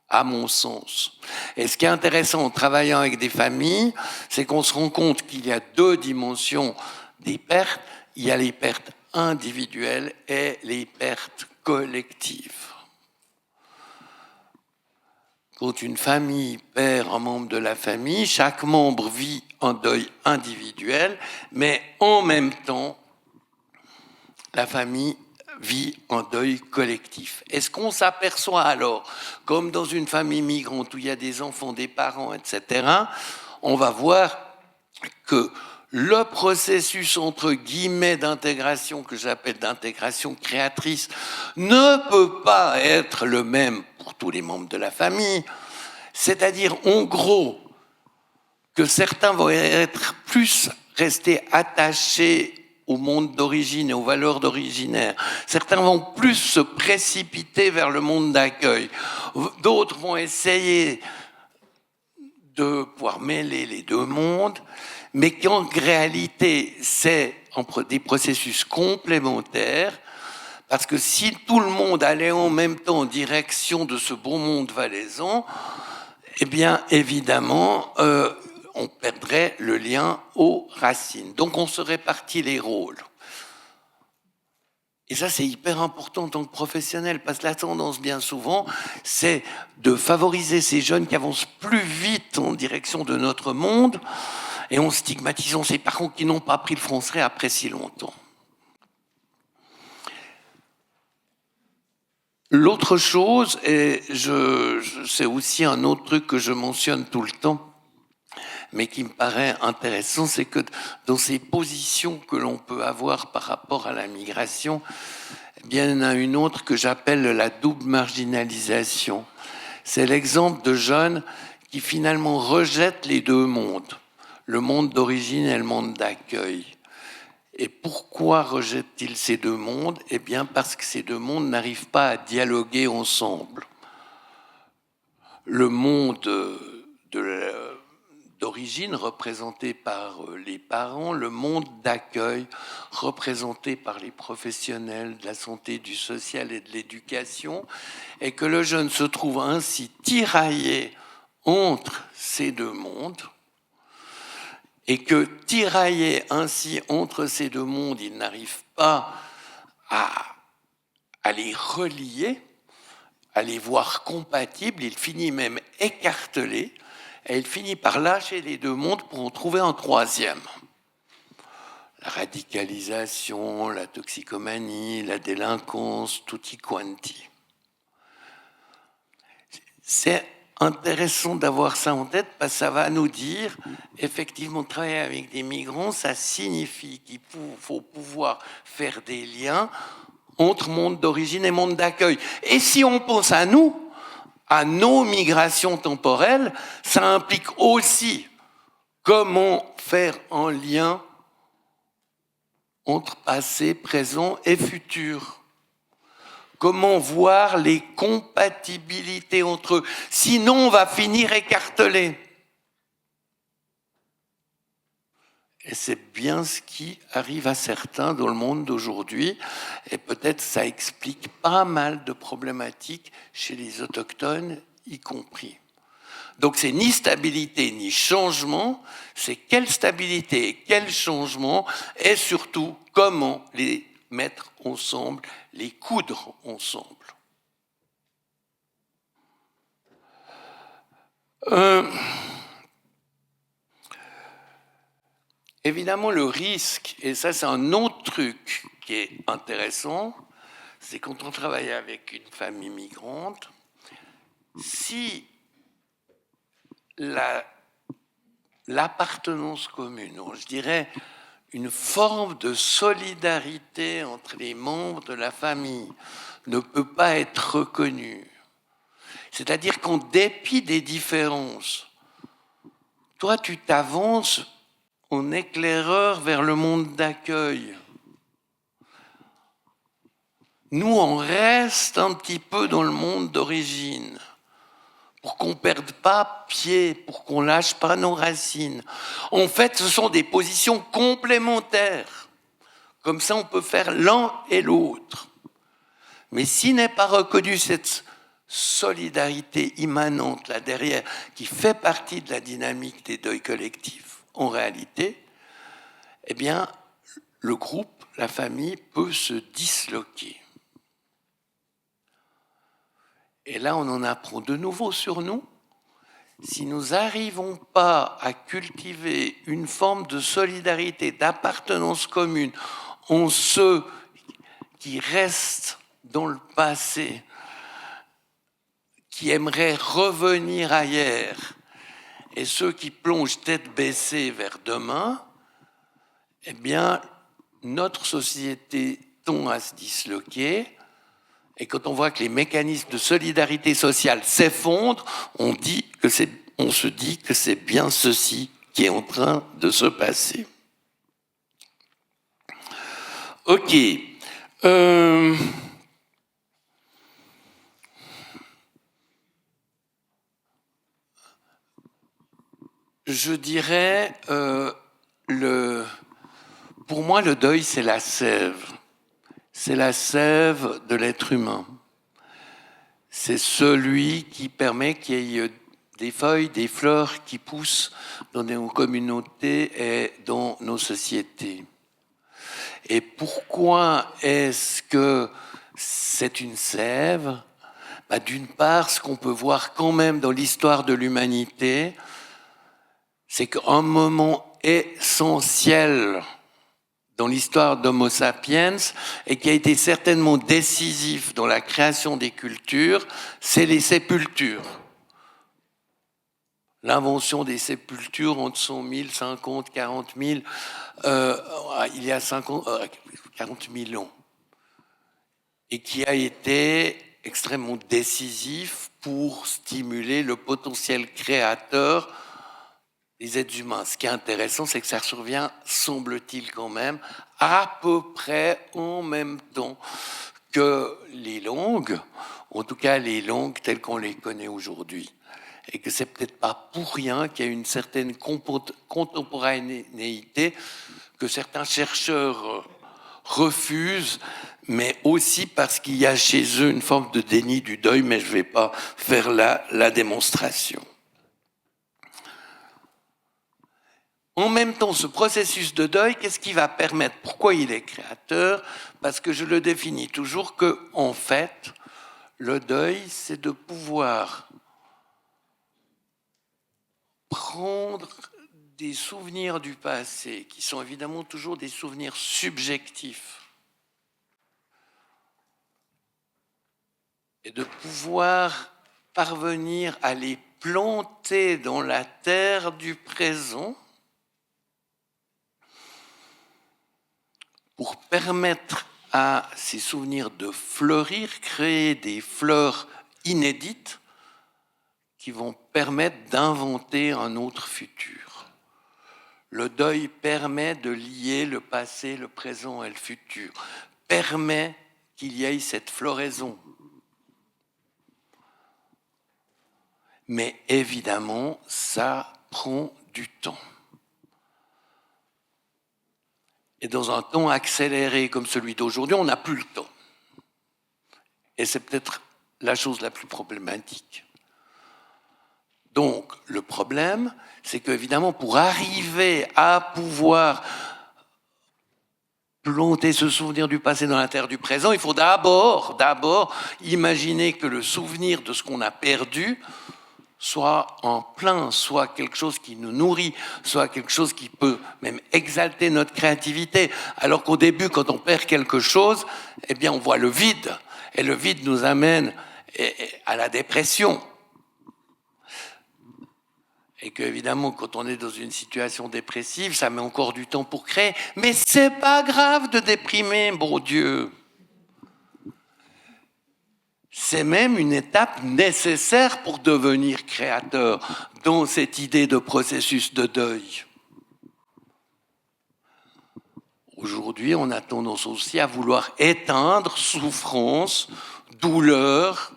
à mon sens. Et ce qui est intéressant en travaillant avec des familles, c'est qu'on se rend compte qu'il y a 2 dimensions des pertes. Il y a les pertes individuelles et les pertes collectives. Quand une famille perd un membre de la famille, chaque membre vit un deuil individuel, mais en même temps, la famille vit un deuil collectif. Est-ce qu'on s'aperçoit alors, comme dans une famille migrante où il y a des enfants, des parents, etc., on va voir que le processus entre guillemets d'intégration, que j'appelle d'intégration créatrice, ne peut pas être le même pour tous les membres de la famille. C'est-à-dire, en gros, que certains vont être plus restés attachés au monde d'origine et aux valeurs d'originaire. Certains vont plus se précipiter vers le monde d'accueil. D'autres vont essayer de pouvoir mêler les 2 mondes, mais qu'en réalité, c'est des processus complémentaires, parce que si tout le monde allait en même temps en direction de ce beau monde valaisan, eh bien, évidemment, on perdrait le lien aux racines. Donc, on se répartit les rôles. Et ça, c'est hyper important en tant que professionnel, parce que la tendance, bien souvent, c'est de favoriser ces jeunes qui avancent plus vite en direction de notre monde, et en stigmatisant ces parents qui n'ont pas pris le français après si longtemps. L'autre chose, et c'est aussi un autre truc que je mentionne tout le temps, mais qui me paraît intéressant, c'est que dans ces positions que l'on peut avoir par rapport à la migration, eh bien, il y en a une autre que j'appelle la double marginalisation. C'est l'exemple de jeunes qui finalement rejettent les deux mondes, le monde d'origine et le monde d'accueil. Et pourquoi rejettent-ils ces deux mondes? Eh bien, parce que ces deux mondes n'arrivent pas à dialoguer ensemble. Le monde d'origine représenté par les parents, le monde d'accueil représenté par les professionnels de la santé, du social et de l'éducation, et que le jeune se trouve ainsi tiraillé entre ces deux mondes, et que tiraillé ainsi entre ces deux mondes, il n'arrive pas à les relier, à les voir compatibles, il finit même écartelé, et il finit par lâcher les deux mondes pour en trouver un troisième. La radicalisation, la toxicomanie, la délinquance, tutti quanti. C'est intéressant d'avoir ça en tête parce que ça va nous dire, effectivement, travailler avec des migrants, ça signifie qu'il faut pouvoir faire des liens entre monde d'origine et monde d'accueil. Et si on pense à nous, à nos migrations temporelles, ça implique aussi comment faire un lien entre passé, présent et futur. Comment voir les compatibilités entre eux. Sinon, on va finir écartelé. Et c'est bien ce qui arrive à certains dans le monde d'aujourd'hui. Et peut-être ça explique pas mal de problématiques chez les autochtones, y compris. Donc c'est ni stabilité ni changement, c'est quelle stabilité et quel changement, et surtout comment les mettre ensemble, les coudre ensemble. Évidemment, le risque, et ça c'est un autre truc qui est intéressant, c'est quand on travaille avec une famille migrante, si l'appartenance commune, je dirais une forme de solidarité entre les membres de la famille ne peut pas être reconnue. C'est-à-dire qu'en dépit des différences, toi tu t'avances en éclaireur vers le monde d'accueil. Nous, on reste un petit peu dans le monde d'origine pour qu'on ne perde pas pied, pour qu'on ne lâche pas nos racines. En fait, ce sont des positions complémentaires. Comme ça, on peut faire l'un et l'autre. Mais s'il n'est pas reconnu cette solidarité immanente là derrière, qui fait partie de la dynamique des deuils collectifs, en réalité, eh bien, le groupe, la famille peut se disloquer. Et là, on en apprend de nouveau sur nous. Si nous n'arrivons pas à cultiver une forme de solidarité, d'appartenance commune en ceux qui restent dans le passé, qui aimeraient revenir ailleurs, et ceux qui plongent tête baissée vers demain, eh bien, notre société tend à se disloquer. Et quand on voit que les mécanismes de solidarité sociale s'effondrent, on se dit que c'est bien ceci qui est en train de se passer. Ok. Je dirais, pour moi, le deuil, c'est la sève. C'est la sève de l'être humain. C'est celui qui permet qu'il y ait des feuilles, des fleurs qui poussent dans nos communautés et dans nos sociétés. Et pourquoi est-ce que c'est une sève? D'une part, ce qu'on peut voir quand même dans l'histoire de l'humanité, c'est qu'un moment essentiel dans l'histoire d'Homo sapiens et qui a été certainement décisif dans la création des cultures, c'est les sépultures. L'invention des sépultures entre 100 000, 50, 40 000, il y a 40 000 ans, et qui a été extrêmement décisif pour stimuler le potentiel créateur des êtres humains. Ce qui est intéressant, c'est que ça survient, semble-t-il quand même, à peu près en même temps que les langues, en tout cas les langues telles qu'on les connaît aujourd'hui. Et que c'est peut-être pas pour rien qu'il y a une certaine contemporanéité que certains chercheurs refusent, mais aussi parce qu'il y a chez eux une forme de déni du deuil, mais je ne vais pas faire la démonstration. En même temps, ce processus de deuil, qu'est-ce qui va permettre? Pourquoi il est créateur? Parce que je le définis toujours que, en fait, le deuil, c'est de pouvoir prendre des souvenirs du passé, qui sont évidemment toujours des souvenirs subjectifs, et de pouvoir parvenir à les planter dans la terre du présent pour permettre à ces souvenirs de fleurir, créer des fleurs inédites qui vont permettre d'inventer un autre futur. Le deuil permet de lier le passé, le présent et le futur, permet qu'il y ait cette floraison. Mais évidemment, ça prend du temps. Et dans un temps accéléré comme celui d'aujourd'hui, on n'a plus le temps. Et c'est peut-être la chose la plus problématique. Donc, le problème, c'est qu'évidemment, pour arriver à pouvoir planter ce souvenir du passé dans la terre du présent, il faut d'abord imaginer que le souvenir de ce qu'on a perdu soit en plein, soit quelque chose qui nous nourrit, soit quelque chose qui peut même exalter notre créativité. Alors qu'au début, quand on perd quelque chose, eh bien, on voit le vide. Et le vide nous amène à la dépression. Et qu'évidemment, quand on est dans une situation dépressive, ça met encore du temps pour créer. Mais c'est pas grave de déprimer, bon Dieu. C'est même une étape nécessaire pour devenir créateur dans cette idée de processus de deuil. Aujourd'hui, on a tendance aussi à vouloir éteindre souffrance, douleur,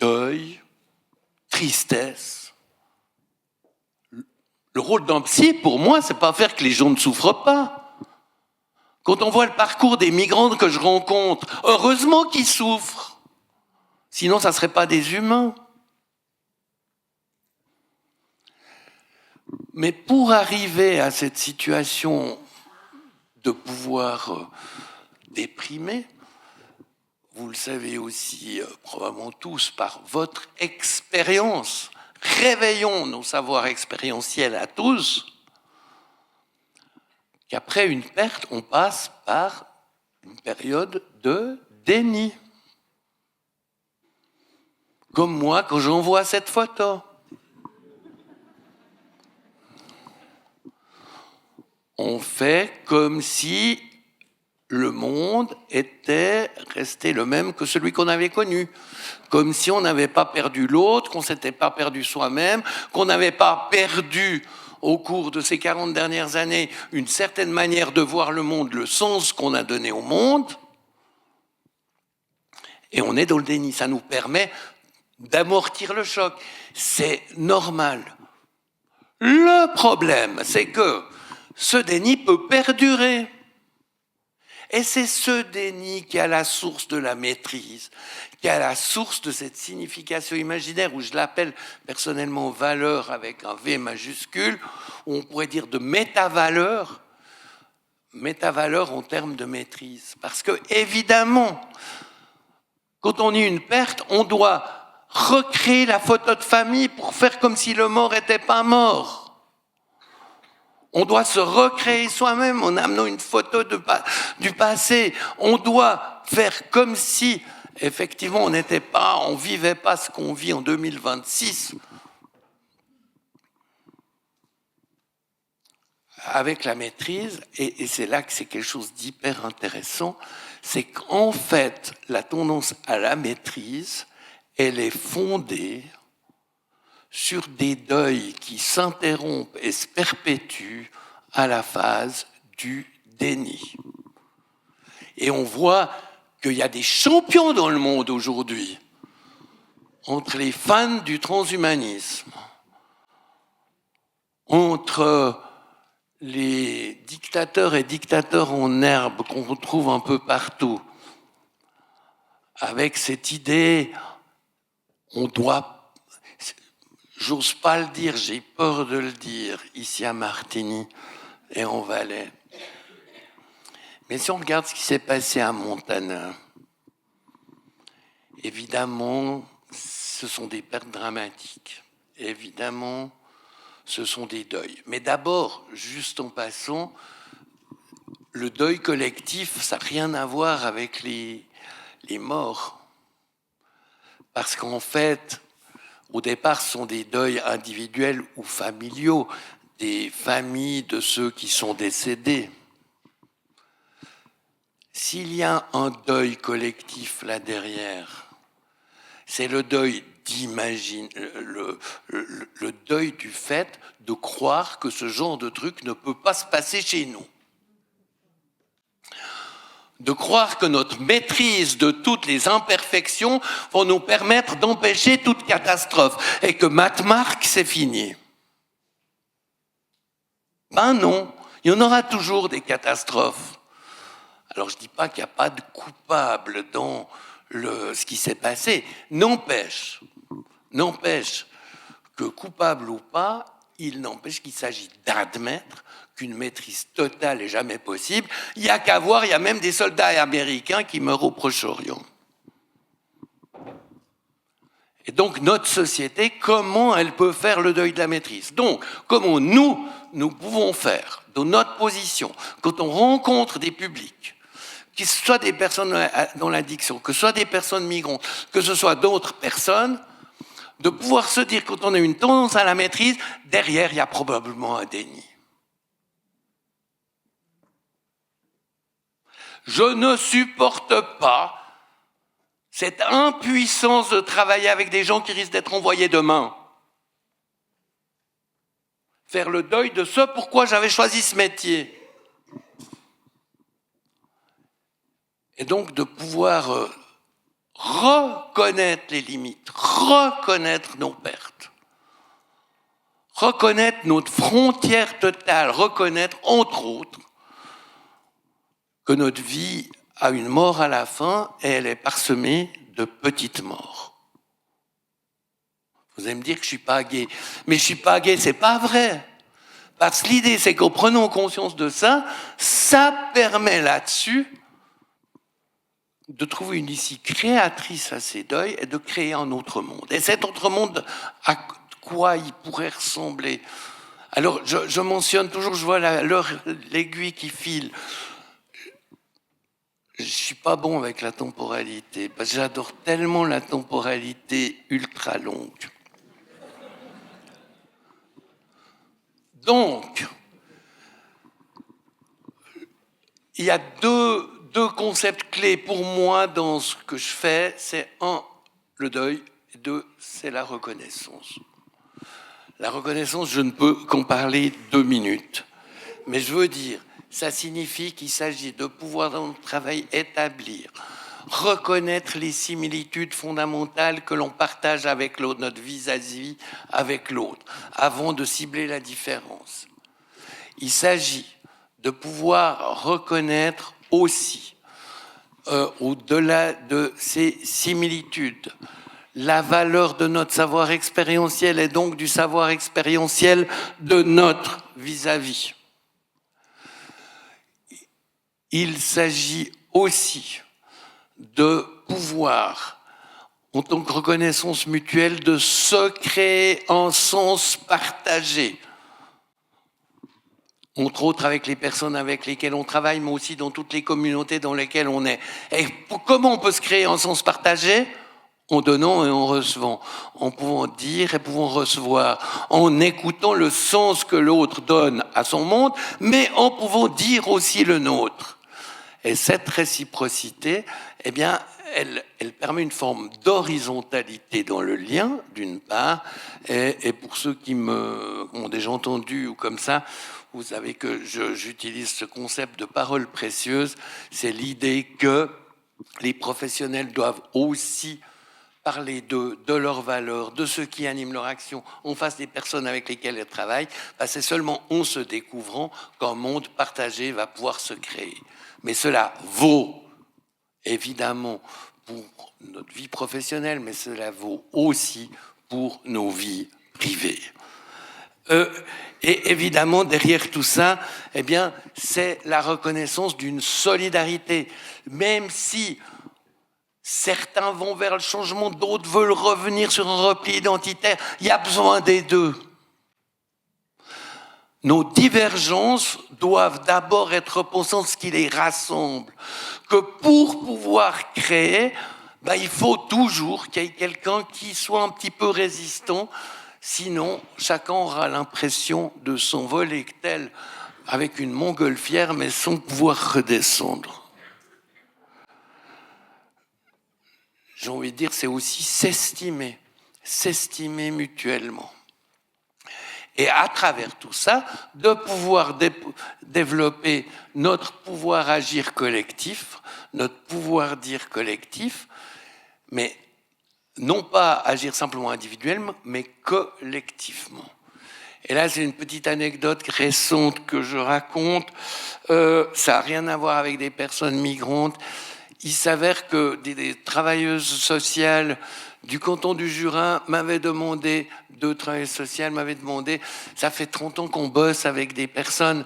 deuil, tristesse. Le rôle d'un psy, pour moi, c'est pas faire que les gens ne souffrent pas. Quand on voit le parcours des migrants que je rencontre, heureusement qu'ils souffrent. Sinon, ça ne serait pas des humains. Mais pour arriver à cette situation de pouvoir déprimer, vous le savez aussi probablement tous par votre expérience, réveillons nos savoirs expérientiels à tous, qu'après une perte, on passe par une période de déni. Comme moi quand j'envoie cette photo. On fait comme si le monde était resté le même que celui qu'on avait connu. Comme si on n'avait pas perdu l'autre, qu'on ne s'était pas perdu soi-même, qu'on n'avait pas perdu au cours de ces 40 dernières années une certaine manière de voir le monde, le sens qu'on a donné au monde. Et on est dans le déni. Ça nous permet d'amortir le choc. C'est normal. Le problème, c'est que ce déni peut perdurer. Et c'est ce déni qui est à la source de la maîtrise, qui est à la source de cette signification imaginaire, où je l'appelle personnellement valeur avec un V majuscule, où on pourrait dire de métavaleur, métavaleur en termes de maîtrise. Parce que, évidemment, quand on a une perte, on doit recréer la photo de famille pour faire comme si le mort n'était pas mort. On doit se recréer soi-même en amenant une photo du passé. On doit faire comme si, effectivement, on vivait pas ce qu'on vit en 2026. Avec la maîtrise, et c'est là que c'est quelque chose d'hyper intéressant, c'est qu'en fait, la tendance à la maîtrise, elle est fondée sur des deuils qui s'interrompent et se perpétuent à la phase du déni. Et on voit qu'il y a des champions dans le monde aujourd'hui, entre les fans du transhumanisme, entre les dictateurs et dictateurs en herbe qu'on retrouve un peu partout, avec cette idée, on doit... J'ose pas le dire, j'ai peur de le dire, ici à Martigny et en Valais. Mais si on regarde ce qui s'est passé à Montana, évidemment, ce sont des pertes dramatiques. Évidemment, ce sont des deuils. Mais d'abord, juste en passant, le deuil collectif, ça n'a rien à voir avec les morts. Parce qu'en fait, au départ, ce sont des deuils individuels ou familiaux, des familles de ceux qui sont décédés. S'il y a un deuil collectif là derrière, c'est le deuil le deuil du fait de croire que ce genre de truc ne peut pas se passer chez nous. De croire que notre maîtrise de toutes les imperfections vont nous permettre d'empêcher toute catastrophe et que Matmark, c'est fini. Ben non, il y en aura toujours des catastrophes. Alors je ne dis pas qu'il n'y a pas de coupable dans ce qui s'est passé. N'empêche que coupable ou pas, il n'empêche qu'il s'agit d'admettre qu'une maîtrise totale n'est jamais possible. Il n'y a qu'à voir, il y a même des soldats américains qui meurent au Proche-Orient. Et donc notre société, comment elle peut faire le deuil de la maîtrise? Donc, comment nous pouvons faire, dans notre position, quand on rencontre des publics, que ce soit des personnes dans l'addiction, que ce soit des personnes migrantes, que ce soit d'autres personnes, de pouvoir se dire, quand on a une tendance à la maîtrise, derrière, il y a probablement un déni. Je ne supporte pas cette impuissance de travailler avec des gens qui risquent d'être envoyés demain. Faire le deuil de ce pourquoi j'avais choisi ce métier. Et donc de pouvoir reconnaître les limites, reconnaître nos pertes, reconnaître notre frontière totale, reconnaître, entre autres, que notre vie a une mort à la fin et elle est parsemée de petites morts. Vous allez me dire que je ne suis pas gay. Mais je ne suis pas gay, c'est pas vrai. Parce que l'idée, c'est qu'en prenant conscience de ça, ça permet là-dessus de trouver une issue créatrice à ces deuils et de créer un autre monde. Et cet autre monde, à quoi il pourrait ressembler? Alors, je mentionne toujours, je vois l'aiguille qui file. Je ne suis pas bon avec la temporalité, parce que j'adore tellement la temporalité ultra longue. Donc, il y a deux concepts clés pour moi dans ce que je fais. C'est un, le deuil, et deux, c'est la reconnaissance. La reconnaissance, je ne peux qu'en parler 2 minutes. Mais je veux dire, ça signifie qu'il s'agit de pouvoir dans le travail établir, reconnaître les similitudes fondamentales que l'on partage avec l'autre, notre vis-à-vis avec l'autre, avant de cibler la différence. Il s'agit de pouvoir reconnaître aussi, au-delà de ces similitudes, la valeur de notre savoir expérientiel et donc du savoir expérientiel de notre vis-à-vis. il s'agit aussi de pouvoir, en tant que reconnaissance mutuelle, de se créer un sens partagé, entre autres avec les personnes avec lesquelles on travaille, mais aussi dans toutes les communautés dans lesquelles on est. Et comment on peut se créer un sens partagé ? En donnant et en recevant, en pouvant dire et pouvant recevoir, en écoutant le sens que l'autre donne à son monde, mais en pouvant dire aussi le nôtre. Et cette réciprocité, eh bien, elle permet une forme d'horizontalité dans le lien, d'une part, et pour ceux qui m'ont déjà entendu ou comme ça, vous savez que j'utilise ce concept de parole précieuse, c'est l'idée que les professionnels doivent aussi parler d'eux, de leurs valeurs, de ce qui anime leur action, en face des personnes avec lesquelles elles travaillent, c'est seulement en se découvrant qu'un monde partagé va pouvoir se créer. Mais cela vaut évidemment pour notre vie professionnelle, mais cela vaut aussi pour nos vies privées. Et évidemment, derrière tout ça, eh bien, c'est la reconnaissance d'une solidarité, même si certains vont vers le changement, d'autres veulent revenir sur un repli identitaire. Il y a besoin des deux. Nos divergences doivent d'abord être repensées en ce qui les rassemble. Que pour pouvoir créer, il faut toujours qu'il y ait quelqu'un qui soit un petit peu résistant. Sinon, chacun aura l'impression de s'envoler tel avec une montgolfière, mais sans pouvoir redescendre. J'ai envie de dire, c'est aussi s'estimer mutuellement. Et à travers tout ça, de pouvoir développer notre pouvoir agir collectif, notre pouvoir dire collectif, mais non pas agir simplement individuellement, mais collectivement. Et là, c'est une petite anecdote récente que je raconte. Ça n'a rien à voir avec des personnes migrantes. Il s'avère que des travailleuses sociales du canton du Jura m'avaient demandé, ça fait 30 ans qu'on bosse avec des personnes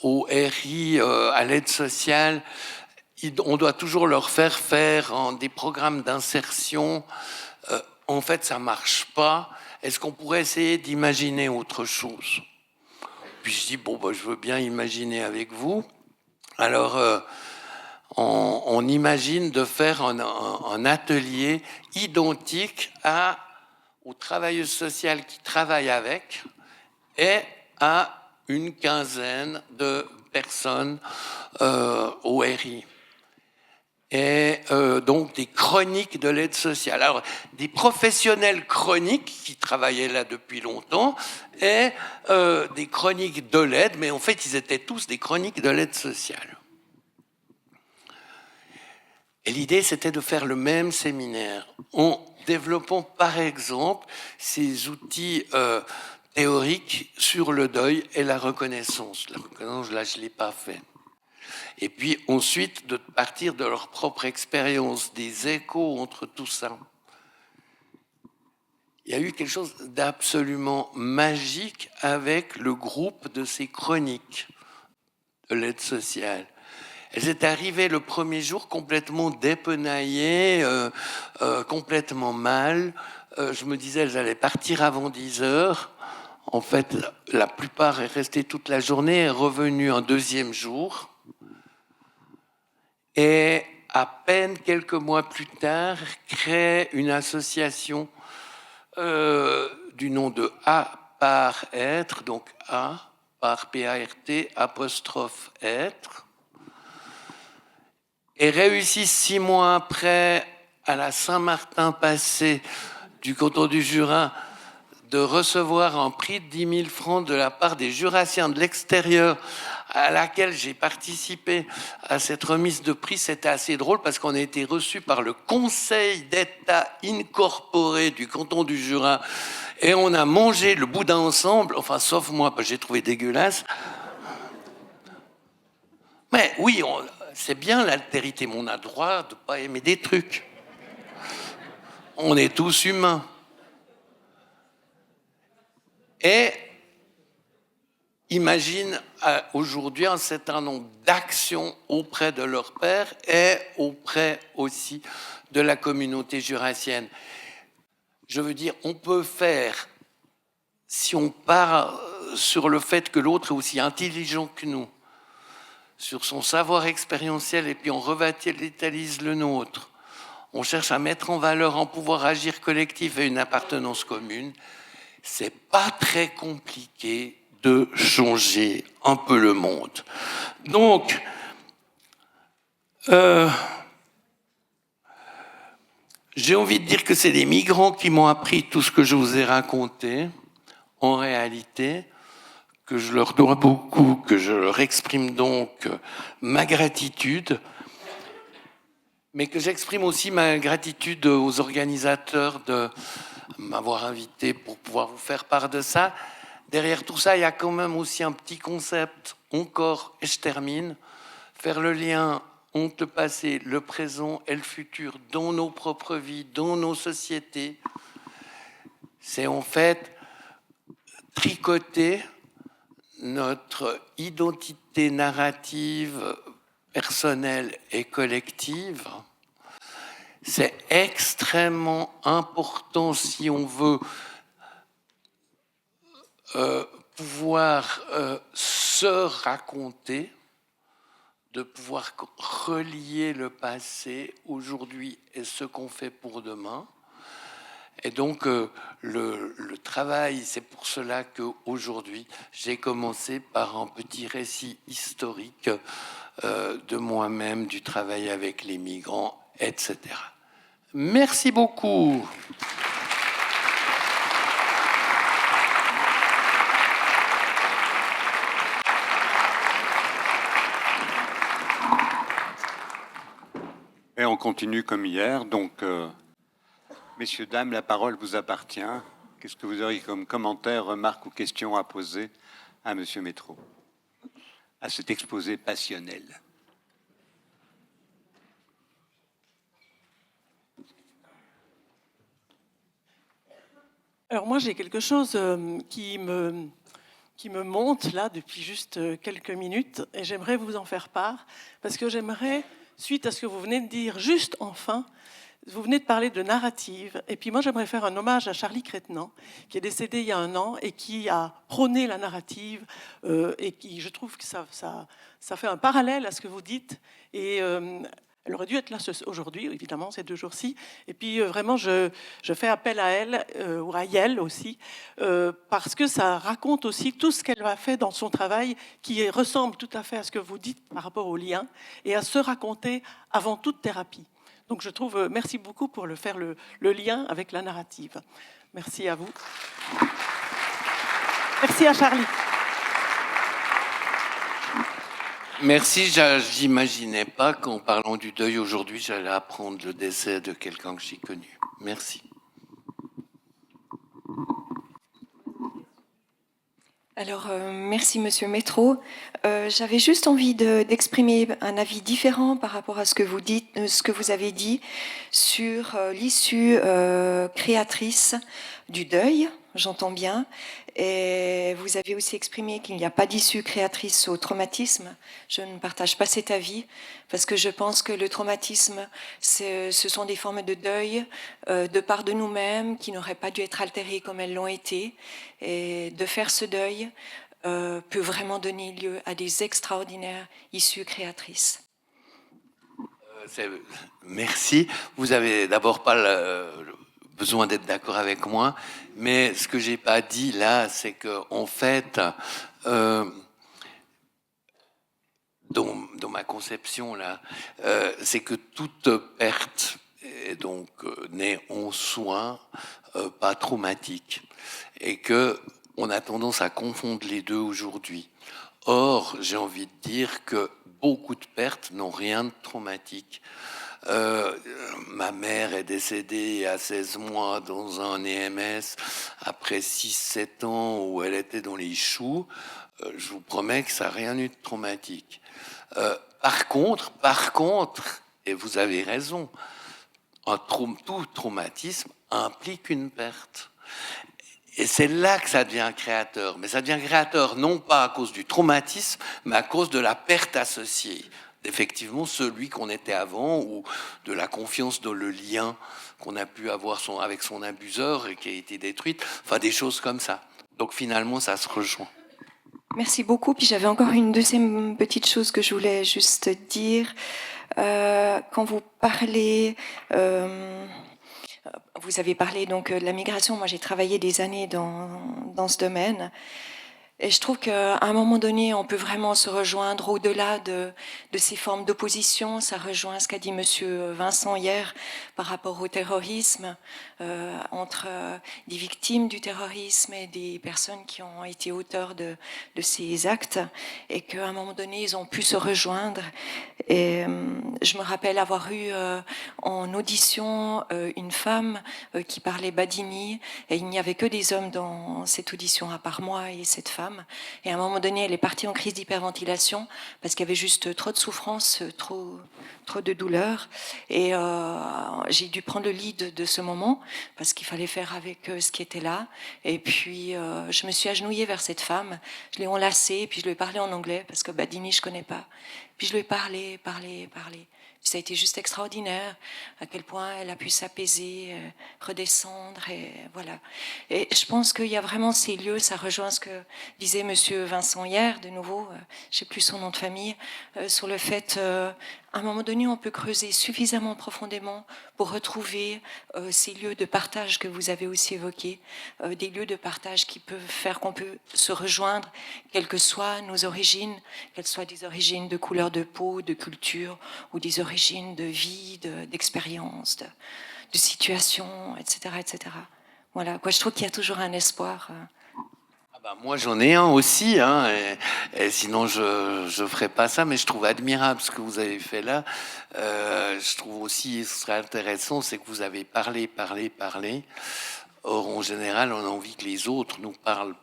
au RI, à l'aide sociale, on doit toujours leur faire des programmes d'insertion. En fait, ça ne marche pas. Est-ce qu'on pourrait essayer d'imaginer autre chose ? Puis je dis, je veux bien imaginer avec vous. Alors, on imagine de faire un atelier identique aux travailleuses sociales qui travaillent avec et à une quinzaine de personnes au RI. Et donc des chroniques de l'aide sociale. Alors, des professionnels chroniques qui travaillaient là depuis longtemps et des chroniques de l'aide, mais en fait, ils étaient tous des chroniques de l'aide sociale. Et l'idée, c'était de faire le même séminaire en développant, par exemple, ces outils théoriques sur le deuil et la reconnaissance. La reconnaissance, là, je ne l'ai pas fait. Et puis ensuite, de partir de leur propre expérience, des échos entre tout ça. Il y a eu quelque chose d'absolument magique avec le groupe de ces chroniques de l'aide sociale. Elles étaient arrivées le premier jour complètement dépenaillées, complètement mal. Je me disais, elles allaient partir avant 10 heures. En fait, la plupart est restée toute la journée, est revenue un deuxième jour. Et à peine quelques mois plus tard, crée une association du nom de A par être, donc A par P-A-R-T, apostrophe être, et réussit 6 mois après, à la Saint-Martin passée du canton du Jura, de recevoir un prix de 10 000 francs de la part des Jurassiens de l'extérieur à laquelle j'ai participé à cette remise de prix. C'était assez drôle parce qu'on a été reçus par le Conseil d'État incorporé du canton du Jura et on a mangé le boudin ensemble, enfin sauf moi, parce que j'ai trouvé dégueulasse. Mais oui, c'est bien l'altérité, mais on a le droit de ne pas aimer des trucs. On est tous humains. Et imaginent aujourd'hui un certain nombre d'actions auprès de leur père et auprès aussi de la communauté jurassienne. Je veux dire, on peut faire, si on part sur le fait que l'autre est aussi intelligent que nous, sur son savoir expérientiel, et puis on revitalise le nôtre, on cherche à mettre en valeur un pouvoir agir collectif et une appartenance commune, c'est pas très compliqué de changer un peu le monde. Donc, j'ai envie de dire que c'est les migrants qui m'ont appris tout ce que je vous ai raconté, en réalité, que je leur dois beaucoup, que je leur exprime donc ma gratitude, mais que j'exprime aussi ma gratitude aux organisateurs de m'avoir invité pour pouvoir vous faire part de ça. Derrière tout ça, il y a quand même aussi un petit concept, encore, et je termine, faire le lien entre le passé, le présent et le futur dans nos propres vies, dans nos sociétés. C'est en fait tricoter notre identité narrative personnelle et collective. C'est extrêmement important si on veut pouvoir se raconter, de pouvoir relier le passé, aujourd'hui et ce qu'on fait pour demain. Et donc, le travail, c'est pour cela qu'aujourd'hui, j'ai commencé par un petit récit historique de moi-même, du travail avec les migrants, etc. Merci beaucoup. Et on continue comme hier. Donc, messieurs, dames, la parole vous appartient. Qu'est-ce que vous auriez comme commentaires, remarques ou questions à poser à Monsieur Métro, à cet exposé passionnel? Alors moi, j'ai quelque chose qui me monte là depuis juste quelques minutes et j'aimerais vous en faire part parce que j'aimerais, suite à ce que vous venez de dire juste enfin, vous venez de parler de narrative et puis moi j'aimerais faire un hommage à Charlie Crétenant qui est décédé il y a 1 an et qui a prôné la narrative et qui, je trouve que ça fait un parallèle à ce que vous dites et elle aurait dû être là aujourd'hui, évidemment, ces 2 jours-ci. Et puis, vraiment, je fais appel à elle, ou à Yael aussi, parce que ça raconte aussi tout ce qu'elle a fait dans son travail, qui ressemble tout à fait à ce que vous dites par rapport au lien, et à se raconter avant toute thérapie. Donc, je trouve, merci beaucoup pour faire le lien avec la narrative. Merci à vous. Merci à Charlie. Merci, j'imaginais pas qu'en parlant du deuil aujourd'hui, j'allais apprendre le décès de quelqu'un que j'ai connu. Merci. Alors, merci Monsieur Métro. J'avais juste envie d'exprimer un avis différent par rapport à ce que vous dites, ce que vous avez dit sur l'issue créatrice du deuil, j'entends bien. Et vous avez aussi exprimé qu'il n'y a pas d'issue créatrice au traumatisme. Je ne partage pas cet avis parce que je pense que le traumatisme, ce sont des formes de deuil de part de nous-mêmes qui n'auraient pas dû être altérées comme elles l'ont été. Et de faire ce deuil peut vraiment donner lieu à des extraordinaires issues créatrices. Merci. Vous avez d'abord pas besoin d'être d'accord avec moi, mais ce que j'ai pas dit là, c'est que en fait, dans ma conception là, c'est que toute perte est donc née en soin, pas traumatique, et que on a tendance à confondre les deux aujourd'hui. Or, j'ai envie de dire que beaucoup de pertes n'ont rien de traumatique. Ma mère est décédée à 16 mois dans un EMS après 6-7 ans où elle était dans les choux. Je vous promets que ça n'a rien eu de traumatique. Par contre, et vous avez raison, tout traumatisme implique une perte. Et c'est là que ça devient créateur. Mais ça devient créateur non pas à cause du traumatisme, mais à cause de la perte associée. Effectivement, celui qu'on était avant, ou de la confiance dans le lien qu'on a pu avoir avec son abuseur et qui a été détruite. Enfin, des choses comme ça. Donc finalement, ça se rejoint. Merci beaucoup. Puis j'avais encore une deuxième petite chose que je voulais juste dire. Quand vous parlez, vous avez parlé donc de la migration. Moi, j'ai travaillé des années dans ce domaine. Et je trouve qu'à un moment donné, on peut vraiment se rejoindre au-delà de ces formes d'opposition. Ça rejoint ce qu'a dit Monsieur Vincent hier par rapport au terrorisme, entre des victimes du terrorisme et des personnes qui ont été auteurs de ces actes, et qu'à un moment donné, ils ont pu se rejoindre. Et je me rappelle avoir eu en audition une femme qui parlait badini, et il n'y avait que des hommes dans cette audition à part moi et cette femme. Et à un moment donné, elle est partie en crise d'hyperventilation parce qu'il y avait juste trop de souffrance, trop de douleur. Et j'ai dû prendre le lead de ce moment parce qu'il fallait faire avec ce qui était là. Et puis, je me suis agenouillée vers cette femme. Je l'ai enlacée, puis je lui ai parlé en anglais parce que badini, je connais pas. Puis je lui ai parlé. Ça a été juste extraordinaire, à quel point elle a pu s'apaiser, redescendre, et voilà. Et je pense qu'il y a vraiment ces lieux, ça rejoint ce que disait Monsieur Vincent hier, de nouveau, je sais plus son nom de famille, sur le fait, à un moment donné, on peut creuser suffisamment profondément pour retrouver ces lieux de partage que vous avez aussi évoqués, des lieux de partage qui peuvent faire qu'on peut se rejoindre, quelles que soient nos origines, qu'elles soient des origines de couleur de peau, de culture, ou des origines de vie, d'expérience, de situation, etc., etc. Voilà, quoi, je trouve qu'il y a toujours un espoir. Moi, j'en ai un aussi, hein, et sinon je ferais pas ça, mais je trouve admirable ce que vous avez fait là. Je trouve aussi ce serait intéressant, c'est que vous avez parlé. Or, en général, on a envie que les autres nous parlent.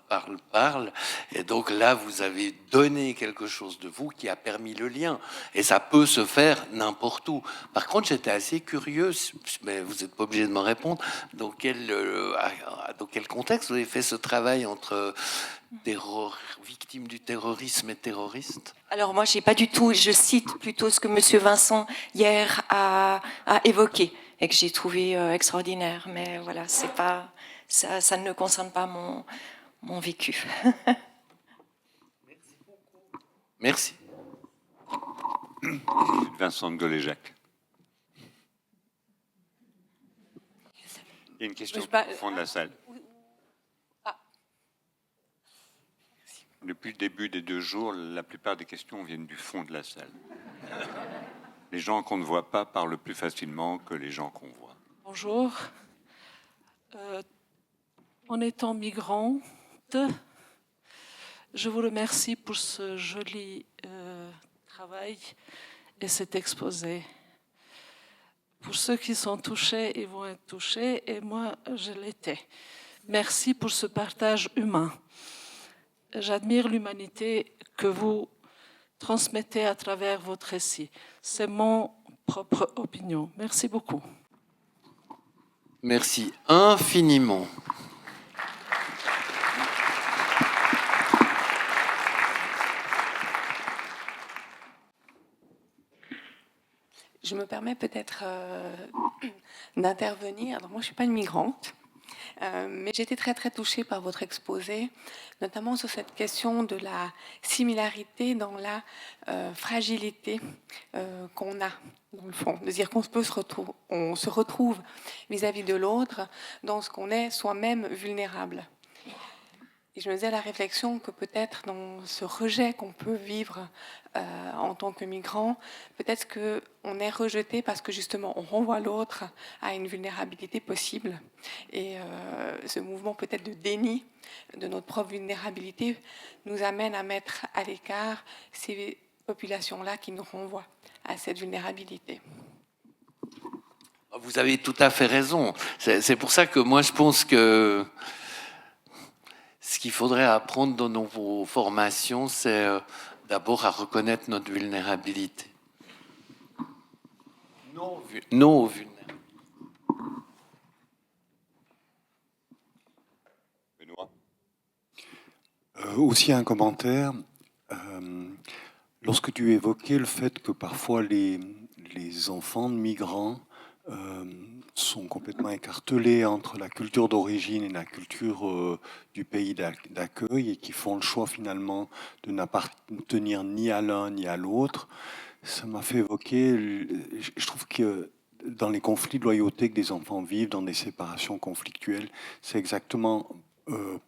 Et donc là, vous avez donné quelque chose de vous qui a permis le lien. Et ça peut se faire n'importe où. Par contre, j'étais assez curieux, mais vous n'êtes pas obligé de me répondre, dans quel contexte vous avez fait ce travail entre victimes du terrorisme et terroristes? Alors moi, j'ai pas du tout, je cite plutôt ce que Monsieur Vincent hier a évoqué et que j'ai trouvé extraordinaire. Mais voilà, c'est pas ça ne concerne pas mon vécu. Merci. Vincent de Goléjac. Il y a une question au fond de la salle. Depuis le début des 2 jours, la plupart des questions viennent du fond de la salle. Les gens qu'on ne voit pas parlent plus facilement que les gens qu'on voit. Bonjour. En étant migrante, je vous remercie pour ce joli travail et cet exposé. Pour ceux qui sont touchés, ils vont être touchés, et moi, je l'étais. Merci pour ce partage humain. J'admire l'humanité que vous transmettez à travers votre récit. C'est mon propre opinion. Merci beaucoup. Merci infiniment. Je me permets peut-être d'intervenir. Alors moi, je ne suis pas une migrante, mais j'ai été très très touchée par votre exposé, notamment sur cette question de la similarité dans la fragilité qu'on a, dans le fond. De dire qu'on se retrouve vis-à-vis de l'autre dans ce qu'on est soi-même vulnérable. Et je me faisais la réflexion que peut-être dans ce rejet qu'on peut vivre en tant que migrant, peut-être qu'on est rejeté parce que justement on renvoie l'autre à une vulnérabilité possible. Et ce mouvement peut-être de déni de notre propre vulnérabilité nous amène à mettre à l'écart ces populations-là qui nous renvoient à cette vulnérabilité. Vous avez tout à fait raison. C'est pour ça que moi je pense que ce qu'il faudrait apprendre dans nos formations, c'est d'abord à reconnaître notre vulnérabilité. Nos vulnérabilités. Aussi un commentaire. Lorsque tu évoquais le fait que parfois les enfants de migrants sont complètement écartelés entre la culture d'origine et la culture du pays d'accueil et qui font le choix finalement de n'appartenir ni à l'un ni à l'autre, ça m'a fait évoquer, je trouve que dans les conflits de loyauté que des enfants vivent, dans des séparations conflictuelles, c'est exactement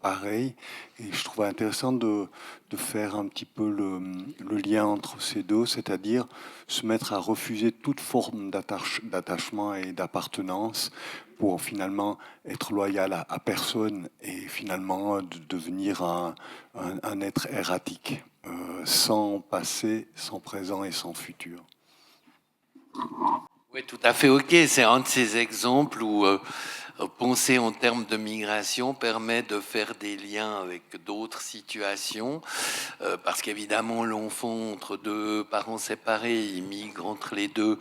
pareil. Et je trouvais intéressant de faire un petit peu le lien entre ces deux, c'est-à-dire se mettre à refuser toute forme d'attachement et d'appartenance pour finalement être loyal à personne et finalement de devenir un être erratique, sans passé, sans présent et sans futur. Oui, tout à fait, ok. C'est un de ces exemples où penser en termes de migration permet de faire des liens avec d'autres situations, parce qu'évidemment, l'enfant entre deux parents séparés, il migre entre les deux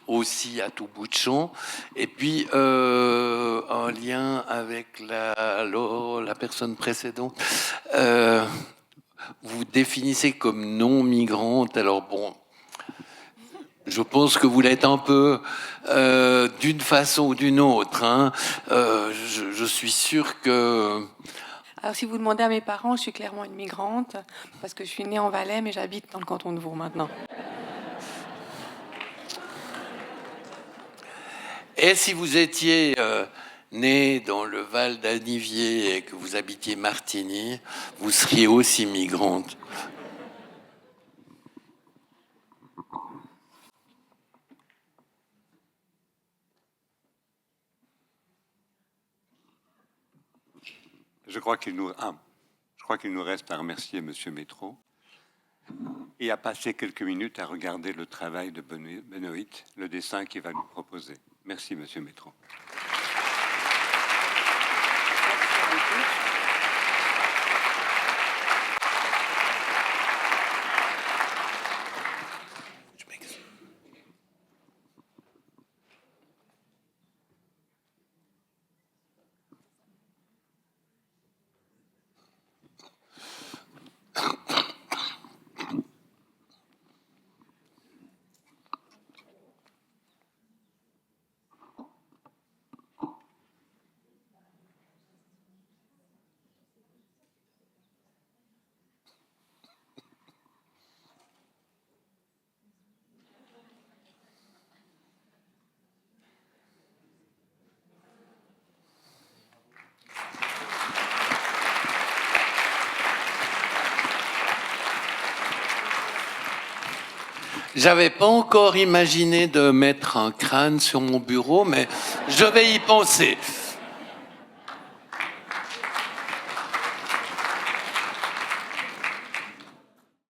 aussi à tout bout de champ. Et puis, un lien avec la personne précédente. Vous définissez comme non migrante. Alors bon, je pense que vous l'êtes un peu d'une façon ou d'une autre. Hein. Je suis sûr que... Alors, si vous demandez à mes parents, je suis clairement une migrante, parce que je suis née en Valais, mais j'habite dans le canton de Vaud maintenant. Et si vous étiez né dans le Val d'Anivier et que vous habitiez Martigny, vous seriez aussi migrante. Je crois qu'il nous reste à remercier M. Métro et à passer quelques minutes à regarder le travail de Benoît, le dessin qu'il va nous proposer. Merci, M. Métro. J'avais pas encore imaginé de mettre un crâne sur mon bureau, mais je vais y penser.